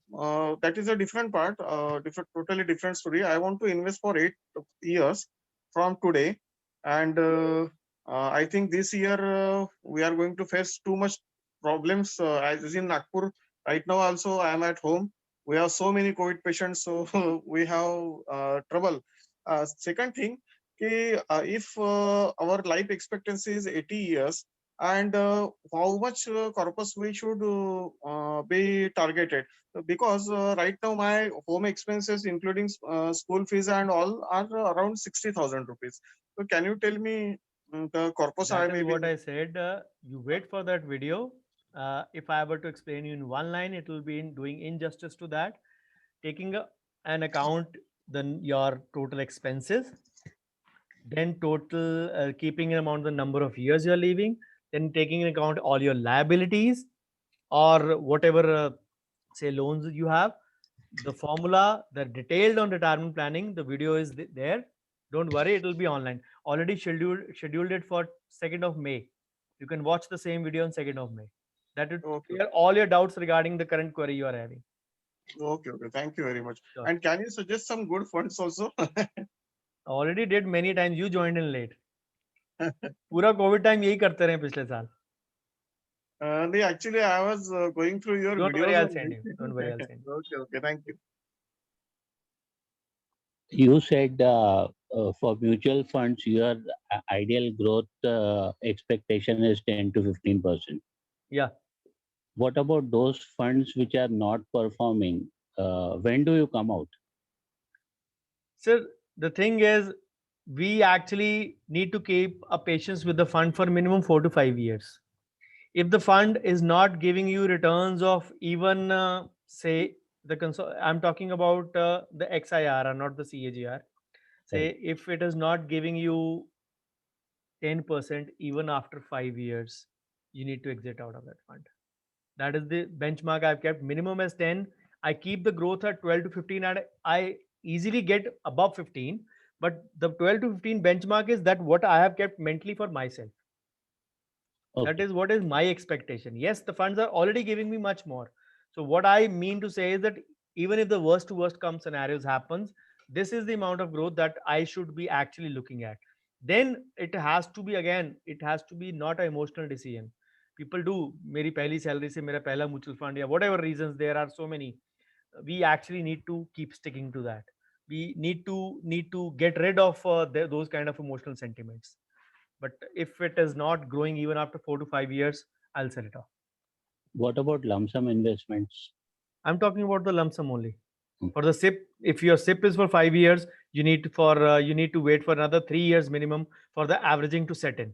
that is a different part, totally different story. I want to invest for 8 years from today. And I think this year we are going to face too much problems as in Nagpur. Right now also I am at home. we have so many COVID patients, so we have trouble. Second thing, if our life expectancy is 80 years, and how much corpus we should be targeted? Because right now my home expenses, including school fees and all, are around 60,000 rupees. So can you tell me the corpus I That may is be? what I said. You wait for that video. If I were to explain you in one line, it will be in doing injustice to that. Taking an account, then your total expenses, then total keeping in amount the number of years you're leaving, then taking in account all your liabilities or whatever say loans you have. The formula, the detailed on retirement planning, the video is there. Don't worry, it will be online. Already scheduled it for 2nd of May. You can watch the same video on 2nd of May. That would Okay. clear all your doubts regarding the current query you are having. Okay, okay. Thank you very much. Sure. And can you suggest some good funds also? Already did many times. You joined in late. पूरा Covid time यही करते रहे पिछले साल. Actually, I was going through your Don't videos. worry, I'll only. send you. Don't worry, I'll send you. Okay, okay. Thank you. You said for mutual funds, your ideal growth expectation is 10 to 15%. Yeah. What about those funds which are not performing? When do you come out? Sir, the thing is, we actually need to keep a patience with the fund for minimum 4 to 5 years. If the fund is not giving you returns of even say I'm talking about the XIR, not the CAGR. Say Right. if it is not giving you 10% even after 5 years, you need to exit out of that fund. That is the benchmark I've kept. Minimum as 10. I keep the growth at 12 to 15 and I easily get above 15. But the 12 to 15 benchmark is that what I have kept mentally for myself. Okay. That is what is my expectation. Yes, the funds are already giving me much more. So what I mean to say is that even if the worst to worst come scenarios happens, this is the amount of growth that I should be actually looking at. Then it has to be, again, it has to be not an emotional decision. People do, मेरी पहली salary से मेरा पहला mutual fund या whatever reasons, there are so many. We actually need to keep sticking to that. We need to get rid of those kind of emotional sentiments. But if it is not growing even after 4 to 5 years, I'll sell it off. What about lump sum investments? I'm talking about the lump sum only. Okay. For the SIP, if your SIP is for 5 years, you need to wait for another 3 years minimum for the averaging to set in.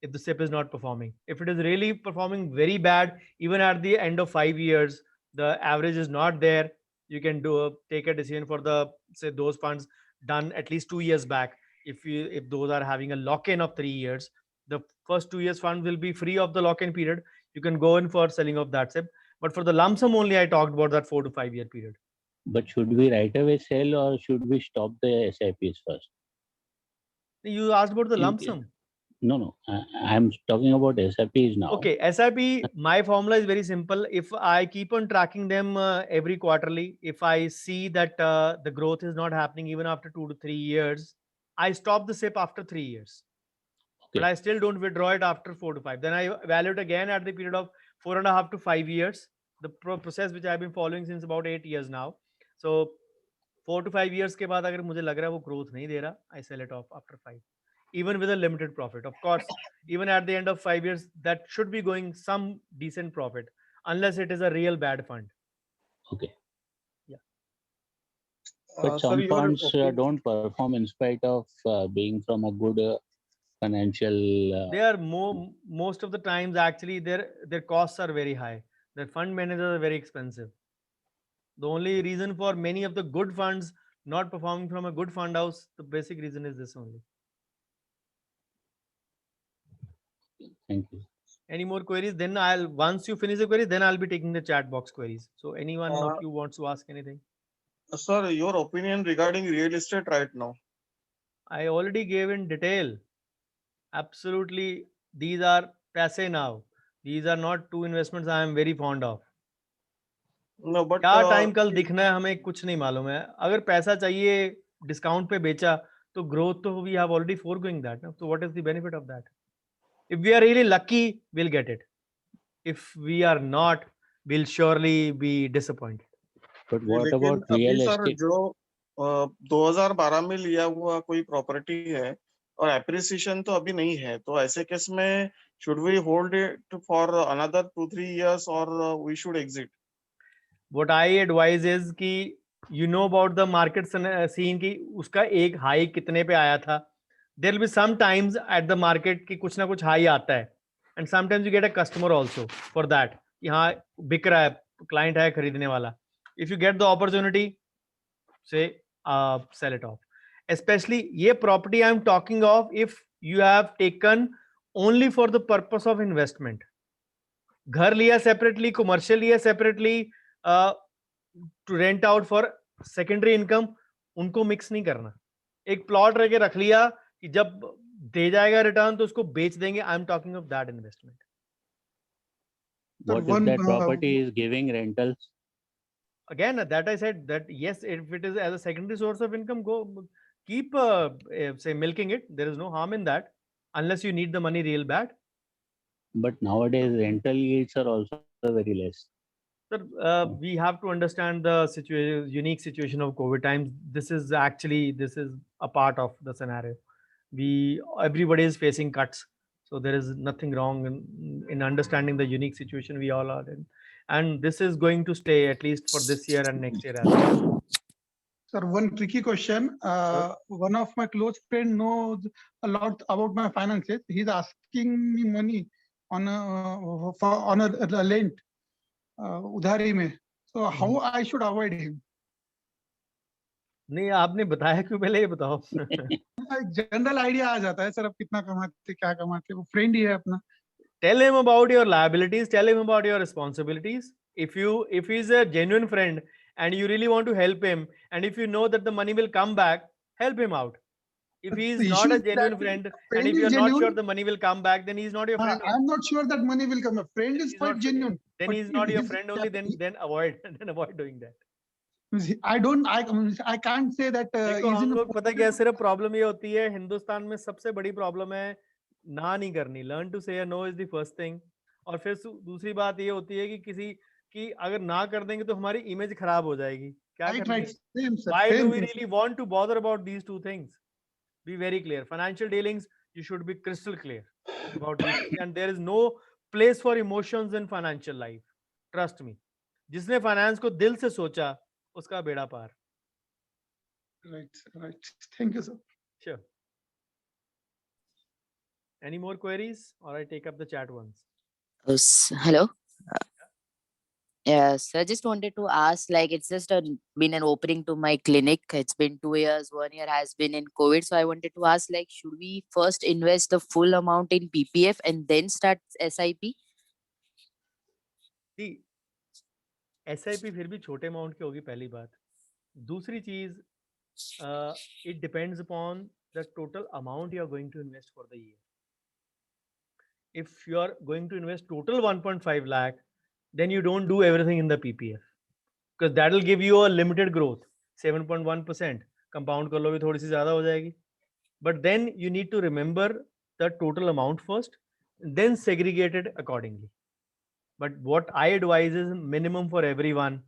If the SIP is not performing, if it is really performing very bad, even at the end of 5 years, the average is not there. You can take a decision for those funds done at least 2 years back. If those are having a lock-in of 3 years, the first 2 years fund will be free of the lock-in period. You can go in for selling of that SIP. But for the lump sum only, I talked about that 4 to 5 year period. But should we right away sell or should we stop the SIPs first? You asked about the lump sum. No. I'm talking about SIPs now. Okay, SIP, my formula is very simple. If I keep on tracking them every quarterly, if I see that the growth is not happening even after 2 to 3 years, I stop the SIP after 3 years. Okay. But I still don't withdraw it after 4 to 5. Then I evaluate again at the period of 4.5 to 5 years. The process which I've been following since about 8 years now. So 4 to 5 years के बाद अगर मुझे लग रहा है वो growth नहीं दे रहा, I sell it off after 5. Even with a limited profit. Of course, even at the end of 5 years, that should be going some decent profit, unless it is a real bad fund. Okay. Yeah. But some funds don't perform in spite of being from a good financial. They are most of the times actually their costs are very high. Their fund managers are very expensive. The only reason for many of the good funds not performing from a good fund house, the basic reason is this only. Thank you. Any more queries? Then once you finish the query, then I'll be taking the chat box queries. So anyone of you wants to ask anything? Sir, your opinion regarding real estate right now? I already gave in detail. Absolutely, these are passe now. These are not two investments I am very fond of. No, but क्या time कल दिखना है हमें कुछ नहीं मालूम है. अगर पैसा चाहिए डिस्काउंट पे बेचा तो ग्रोथ तो we have already foregoing that. So what is the benefit of that? If we are really lucky, we'll get it. If we are not, we'll surely be disappointed. But what लेकिन about अभी real sir estate? जो 2012 में लिया हुआ कोई property है और appreciation तो अभी नहीं है, तो ऐसे केस में should we hold it for another 2-3 years or we should exit? What I advise is कि you know about the market scene कि उसका एक हाई कितने पे आया था. There will be some times at the market कि कुछ ना कुछ हाई आता है, and sometimes you get a customer also for that. यहाँ बिक रहा है, client है खरीदने वाला. If you get the opportunity, say sell it off. Especially ये property I am talking of if you have taken only for the purpose of investment. घर लिया separately, commercial लिया separately, to rent out for secondary income, उनको mix नहीं करना. एक plot रह के रख लिया कि जब दे जाएगा रिटर्न तो उसको बेच देंगे. I am talking of that investment. What if that property is giving rentals? Again, that I said that yes, if it is as a secondary source of income, go keep say milking it. There is no harm in that unless you need the money real bad. But nowadays rental yields are also very less. Sir, we have to understand the unique situation of COVID times. This is a part of the scenario. Everybody is facing cuts, so there is nothing wrong in understanding the unique situation we all are in, and this is going to stay at least for this year and next year as well. Sir, one tricky question. One of my close friend knows a lot about my finances. He's asking me money on a lent. उधारी में. So how I should avoid him? नहीं, आपने बताया क्यों, पहले ये बताओ. General idea आ जाता है सर, अब कितना कमाते क्या कमाते, वो फ्रेंड ही है अपना. Tell him about your liabilities, tell him about your responsibilities. If he's a genuine friend and you really want to help him, and if you know that the money will come back, help him out. If he is not a genuine friend, and if you're not sure the money will come back, then he's not your friend. I'm not sure that money will come. A friend is quite genuine. Then he's not your friend only. Then avoid doing that. I can't say that. देखो, हम लोग पता क्या, सिर्फ problem ये होती है हिंदुस्तान में, सबसे बड़ी प्रॉब्लम है ना नहीं करनी. Learn to say no is the first thing. और फिर दूसरी बात ये होती है कि किसी की अगर ना कर देंगे तो हमारी इमेज खराब हो जाएगी. क्या करेंगे? Why do we really want to bother about these two things? Be very clear. Financial dealings, you should be crystal clear about these things, and there is no place for emotions in financial life. Trust me. जिसने finance को दिल से सोचा उसका बेड़ा पार. Right. Thank you, sir. Sure. Any more queries, or I take up the chat ones? Hello. Yes, I just wanted to ask, like, it's just been an opening to my clinic. It's been 2 years, 1 year has been in COVID. So I wanted to ask, like, should we first invest the full amount in PPF and then start SIP? See, SIP फिर भी छोटे amount की होगी, पहली बात. दूसरी चीज, it depends upon the total amount you are going to invest for the year. If you are going to invest total 1.5 lakh, then you don't do everything in the PPF, because that will give you a limited growth, 7.1%. Compound कर लोगे थोड़ी सी ज़्यादा हो जाएगी. But then you need to remember the total amount first, then segregate it accordingly. But what I advise is minimum for everyone,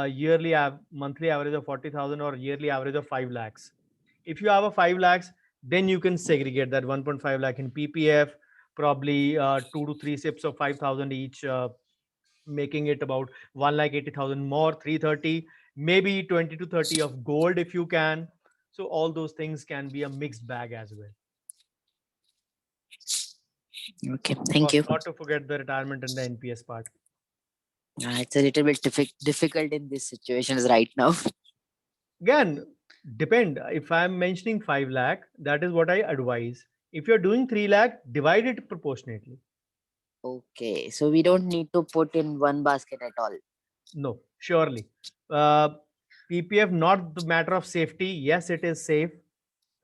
yearly monthly average of 40,000 or yearly average of 5 lakhs. If you have a 5 lakhs, then you can segregate that 1.5 lakh in PPF, probably 2 to 3 SIPs of 5,000 each, making it about 1,80,000 more, 330, maybe 20 to 30 of gold if you can. So all those things can be a mixed bag as well. Okay, thank you. Not to forget the retirement and the NPS part. It's a little bit difficult in these situations right now. Again, depend. If I'm mentioning 5 lakh, that is what I advise. If you're doing 3 lakh, divide it proportionately. Okay, so we don't need to put in one basket at all. No, surely. PPF, not the matter of safety. Yes, it is safe.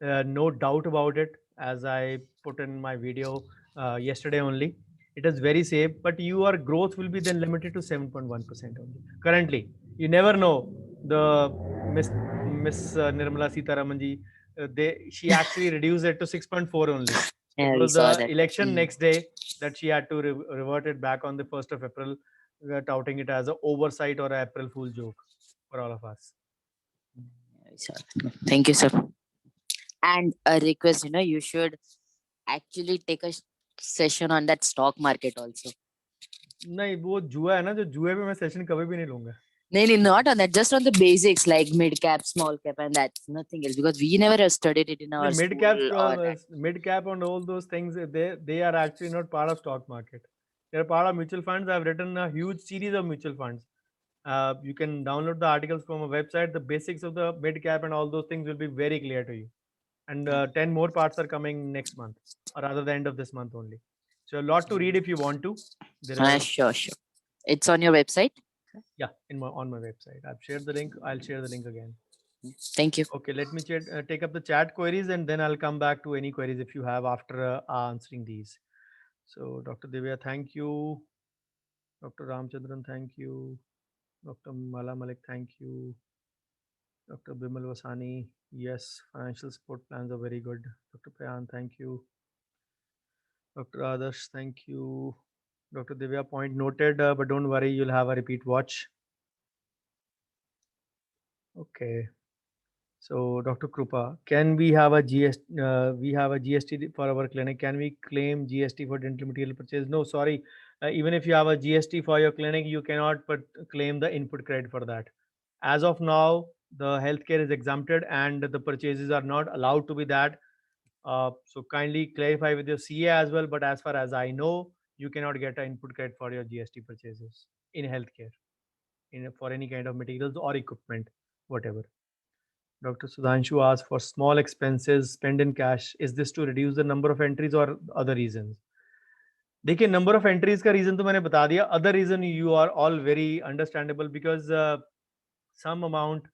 No doubt about it. As I put in my video yesterday only, it is very safe, but your growth will be then limited to 7.1% only. Currently, you never know. The Miss Nirmala Sitharaman ji, she actually reduced it to 6.4 only. Yeah, it we was saw the that. election next day that she had to revert it back on the 1st of April, touting it as an oversight or an April Fool joke. for all of us. Sir. Thank you, sir. And a request, you should actually take a session on that stock market also. नहीं वो जुआ है ना, जो जुए पे मैं session कभी भी नहीं लूंगा. No, not on that, just on the basics like mid cap, small cap, and that's nothing else, because we never studied it in our mid cap, mid cap and all those things, they are actually not part of stock market. They're part of mutual funds. I've written a huge series of mutual funds. You can download the articles from a website. The basics of the mid cap and all those things will be very clear to you. And 10 more parts are coming next month, or rather the end of this month only. So a lot to read if you want to. Sure. It's on your website? Yeah, on my website. I've shared the link. I'll share the link again. Thank you. Okay, let me take up the chat queries, and then I'll come back to any queries if you have after answering these. So Dr. Divya, thank you. Dr. Ramchandran, thank you. Dr. Mala Malik, thank you. Dr. Bimal Vasani, yes, financial support plans are very good. Dr. Prayan, thank you. Dr. Adarsh, thank you. Dr. Divya, point noted, but don't worry, you'll have a repeat watch. Okay. So, Dr. Krupa, can we have a GST? We have a GST for our clinic. Can we claim GST for dental material purchase? No, sorry. Even if you have a GST for your clinic, you cannot claim the input credit for that. As of now, the healthcare is exempted and the purchases are not allowed to be that. So kindly clarify with your CA as well. But as far as I know, you cannot get an input credit for your GST purchases in healthcare, for any kind of materials or equipment, whatever. Dr. Sudhanshu asked for small expenses spent in cash. Is this to reduce the number of entries or other reasons? देखिए, number of entries का reason तो मैंने बता दिया. Other reason you are all very understandable, because some amount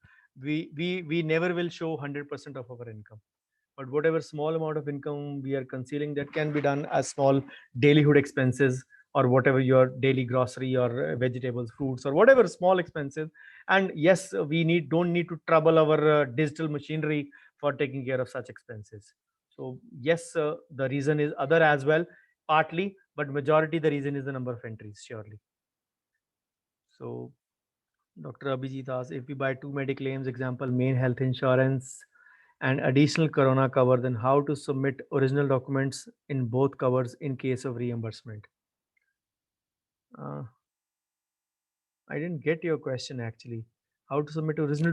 we never will show 100% of our income. But whatever small amount of income we are concealing, that can be done as small dailyhood expenses, or whatever your daily grocery or vegetables, fruits, or whatever small expenses. And yes, we don't need to trouble our digital machinery for taking care of such expenses. So yes, the reason is other as well, partly, but majority the reason is the number of entries, surely. So Dr. Abhijit asks, if we buy two mediclaims, example, main health insurance and additional corona cover, then how to submit original documents in both covers in case of reimbursement? I didn't get your question actually. How to submit original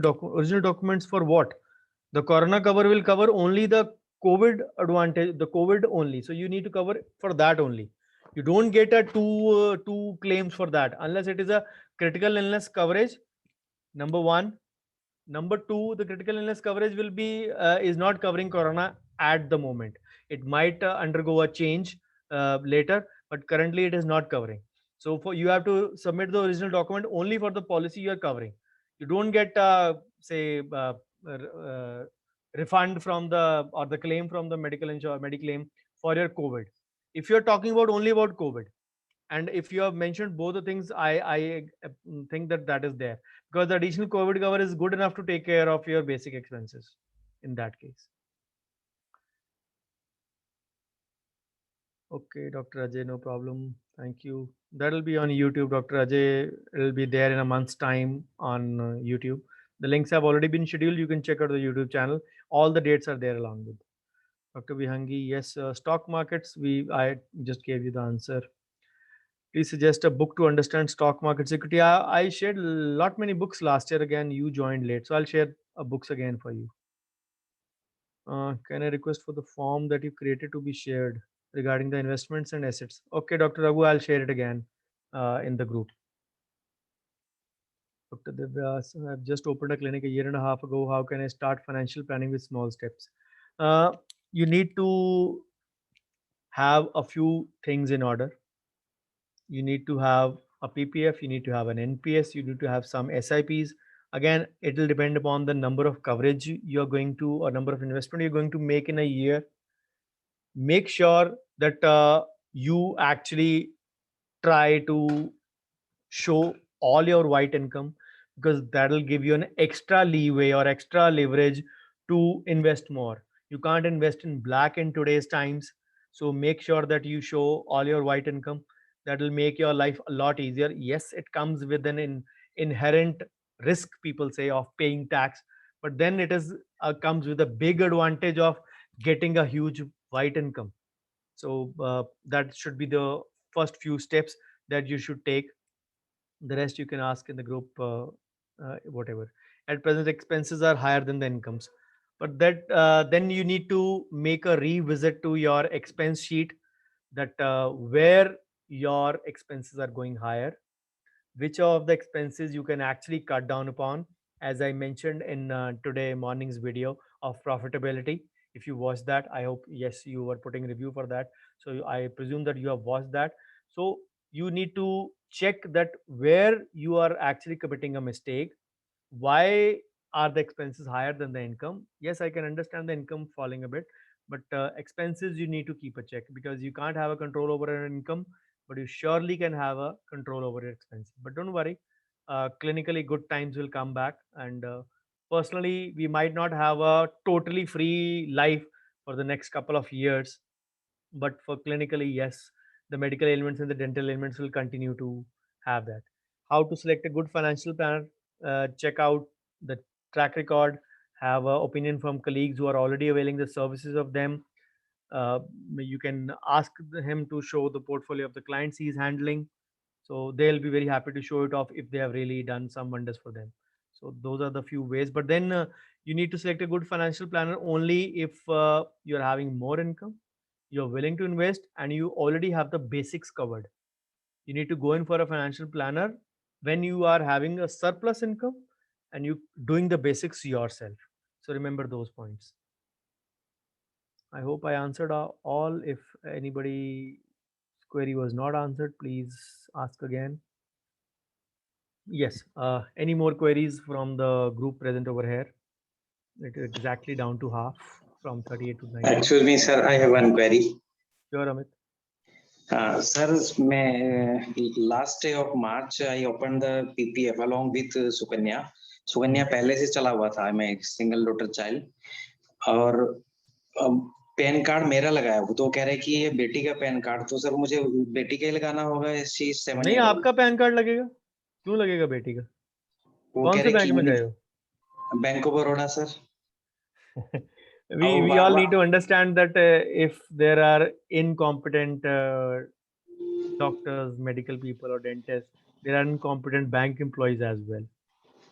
documents for what? The corona cover will cover only the COVID advantage, the COVID only. So you need to cover for that only. You don't get a two claims for that unless it is a critical illness coverage. Number one. Number two, the critical illness coverage will be is not covering corona at the moment. It might undergo a change later, but currently it is not covering. So you have to submit the original document only for the policy you are covering. You don't get say refund from the claim from the mediclaim for your COVID. If you're talking about only about COVID, and if you have mentioned both the things, I think that is there, because the additional COVID cover is good enough to take care of your basic expenses in that case. Okay, Dr. Ajay, no problem. Thank you. That will be on YouTube, Dr. Ajay. It will be there in a month's time on YouTube. The links have already been scheduled. You can check out the YouTube channel. All the dates are there along with. Dr. Vihangi, yes, stock markets. I just gave you the answer. Please suggest a book to understand stock market security. I shared many books last year. Again, you joined late, so I'll share books again for you. Can I request for the form that you created to be shared regarding the investments and assets? Okay, Dr. Raghu, I'll share it again in the group. Dr. Divya, I've just opened a clinic a year and a half ago. How can I start financial planning with small steps? You need to have a few things in order. You need to have a PPF, you need to have an NPS, you need to have some SIPs. Again, it will depend upon the number of coverage you're going to, or number of investment you're going to make in a year. Make sure that you actually try to show all your white income, because that'll give you an extra leeway or extra leverage to invest more. You can't invest in black in today's times. So make sure that you show all your white income. That will make your life a lot easier. Yes, it comes with an inherent risk, people say, of paying tax, but then it is comes with a big advantage of getting a huge white income. So that should be the first few steps that you should take. The rest you can ask in the group, whatever. At present, expenses are higher than the incomes, but that then you need to make a revisit to your expense sheet, that where your expenses are going higher, which of the expenses you can actually cut down upon. As I mentioned in today morning's video of profitability, if you watched that, I hope yes you were putting review for that, so I presume that you have watched that. So you need to check that where you are actually committing a mistake. Why are the expenses higher than the income? Yes, I can understand the income falling a bit, but expenses you need to keep a check, because you can't have a control over an income, but you surely can have a control over your expenses. But don't worry, clinically good times will come back, and personally we might not have a totally free life for the next couple of years, but for clinically, yes, the medical ailments and the dental ailments will continue to have that. How to select a good financial planner? Check out the track record, have an opinion from colleagues who are already availing the services of them. uh, you can ask him to show the portfolio of the clients he's handling, so they'll be very happy to show it off if they have really done some wonders for them. So those are the few ways, but then you need to select a good financial planner only if you're having more income, you're willing to invest, and you already have the basics covered. You need to go in for a financial planner when you are having a surplus income and you doing the basics yourself. So remember those points. I hope I answered all. If anybody query was not answered, please ask again. Yes. Any more queries from the group present over here? It is exactly down to half, from 38 to 19. Excuse me, sir. I have one query. Sure, Amit. Sir, last day of March, I opened the PPF along with Sukanya. Sukanya पहले से चला हुआ था. I'm a single daughter child. और pan card मेरा लगाया वो तो कह रहे कि ये बेटी का पैन कार्ड, तो सर मुझे बेटी का ही लगाना होगा? नहीं, आपका पैन कार्ड लगेगा. क्यों लगेगा बेटी का? कौन से बैंक में गए हो? Bank of Baroda sir. we all need to understand that if there are incompetent doctors, medical people or dentists, there are incompetent bank employees as well.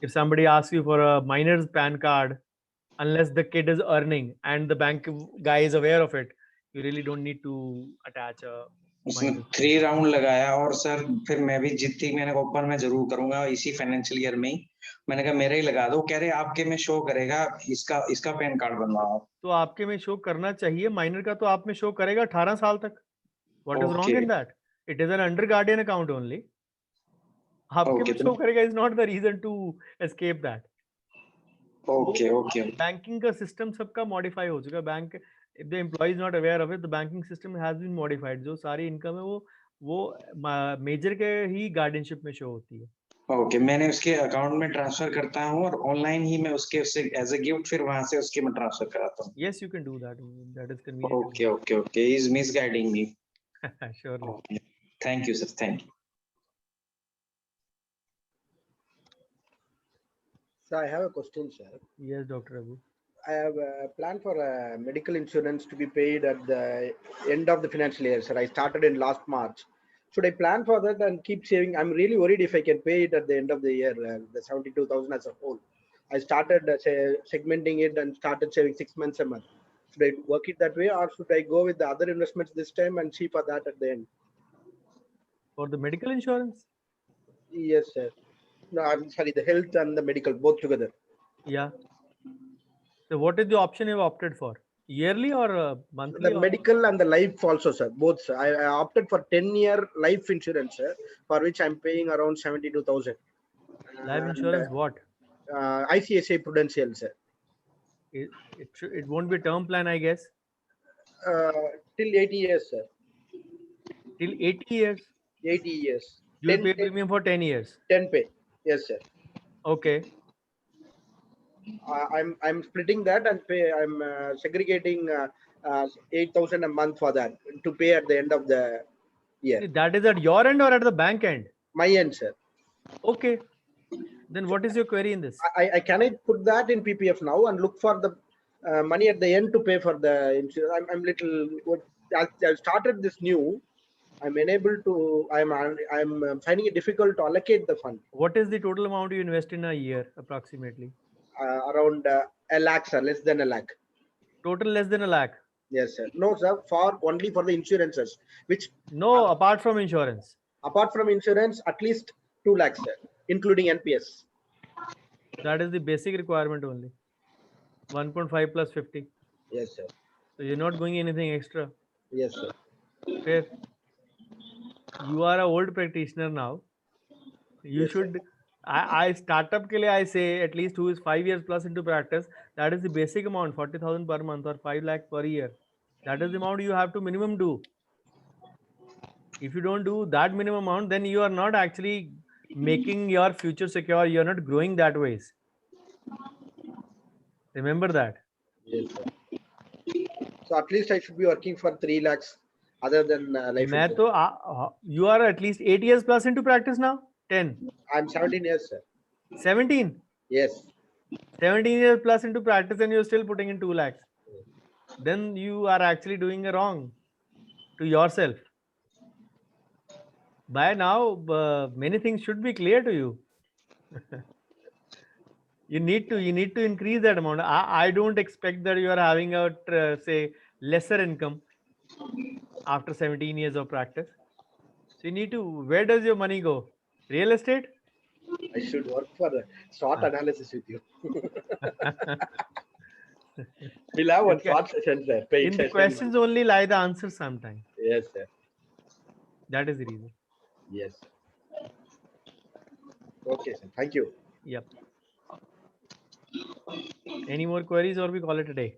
If somebody asks you for a minor's PAN card, unless the kid is earning and the bank guy is aware of it, you really don't need to attach a उसने 3 round लगाया और sir फिर मैं भी जितनी मैंने open में जरूर करूंगा इसी फाइनेंशियल ईयर में ही. मैंने कहा मेरा ही लगा दो. कह रहे आपके में शो करेगा, इसका पैन कार्ड बनवाओ. तो आपके में शो करना चाहिए. माइनर का तो आप में शो करेगा 18 साल तक. What is wrong in that? It is an under guardian account only. आपके में शो करेगा is not the reason to escape that. Okay. Banking का सिस्टम सबका मॉडिफाई हो चुका है. Bank, if the employee is not aware of it, the banking system has been modified. जो सारी इनकम है वो मेजर के ही गार्डियनशिप में शो होती है. ओके, मैंने उसके अकाउंट में ट्रांसफर करता हूँ और ऑनलाइन ही मैं उसके एज अ गिफ्ट फिर वहां से उसके में ट्रांसफर कराता हूँ. Yes, you can do that. That is convenient. Okay. He is misguiding me. Surely. Okay. Thank you, sir. Thank you. So I have a question, sir. Yes, Dr. Abu. I have a plan for medical insurance to be paid at the end of the financial year, sir. I started in last March. Should I plan for that and keep saving? I'm really worried if I can pay it at the end of the year, the 72,000 as a whole. I started segmenting it and started saving 6 months a month. Should I work it that way, or should I go with the other investments this time and see for that at the end? For the medical insurance? Yes, sir. No, I'm sorry, the health and the medical, both together. Yeah. So what is the option you've opted for? Yearly or monthly? The medical and the life also, sir. Both, sir. I opted for 10-year life insurance, sir, for which I'm paying around 72,000. Life insurance, what? ICICI Prudential, sir. It won't be term plan, I guess. Till 80 years, sir. Till 80 years? 80 years. You will pay premium for 10 years? 10 pay. Yes, sir. Okay. I'm splitting that and pay. I'm segregating 8,000 a month for that to pay at the end of the year. That is at your end or at the bank end? My end, sir. Okay. Then what is your query in this? I can I put that in PPF now and look for the money at the end to pay for the insurance? I'm little. I've started this new. I'm unable to. I'm finding it difficult to allocate the fund. What is the total amount you invest in a year, approximately? Around a lakh, sir. Less than a lakh. Total less than a lakh. Yes, sir. No, sir. Only for the insurances. Which no, apart from insurance. Apart from insurance, at least 2 lakhs, sir, including NPS. That is the basic requirement only. 1.5 plus 50. Yes, sir. So you're not going anything extra. Yes, sir. Fair. You are an old practitioner now. You yes, should. I startup ke liye I say at least who is 5 years plus into practice. That is the basic amount, 40,000 per month or 5 lakh per year. That is the amount you have to minimum do. If you don't do that minimum amount, then you are not actually making your future secure. You are not growing that ways. Remember that. Yes, sir. So at least I should be working for 3 lakhs other than life insurance. You are at least 8 years plus into practice now? 10? I'm 17 years, sir. 17? Yes. 17 years plus into practice and you're still putting in 2 lakhs. Then you are actually doing a wrong to yourself. By now, many things should be clear to you. You need to increase that amount. I don't expect that you are having a say lesser income after 17 years of practice. So you need to. Where does your money go? Real estate? I should work for a SWOT analysis with you. We'll have one SWOT session, sir. In the questions only lie the answers sometimes. Yes, sir. That is the reason. Yes. Okay, sir. Thank you. Yep. Any more queries or we call it a day?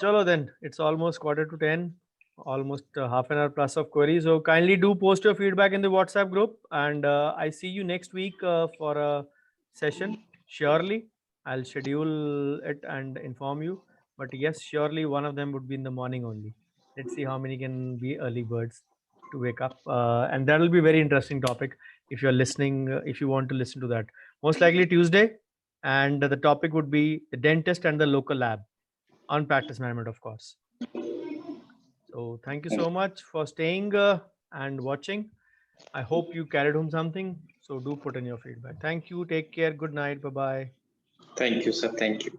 Chalo then, it's almost 9:45, almost half an hour plus of queries. So kindly do post your feedback in the WhatsApp group and I see you next week for a session. Surely I'll schedule it and inform you. But yes, surely one of them would be in the morning only. Let's see how many can be early birds to wake up. And that will be a very interesting topic if you're listening, if you want to listen to that. Most likely Tuesday. And the topic would be the dentist and the local lab on practice management, of course. So thank you so much for staying and watching. I hope you carried home something. So do put in your feedback. Thank you. Take care. Good night. Bye-bye. Thank you, sir. Thank you.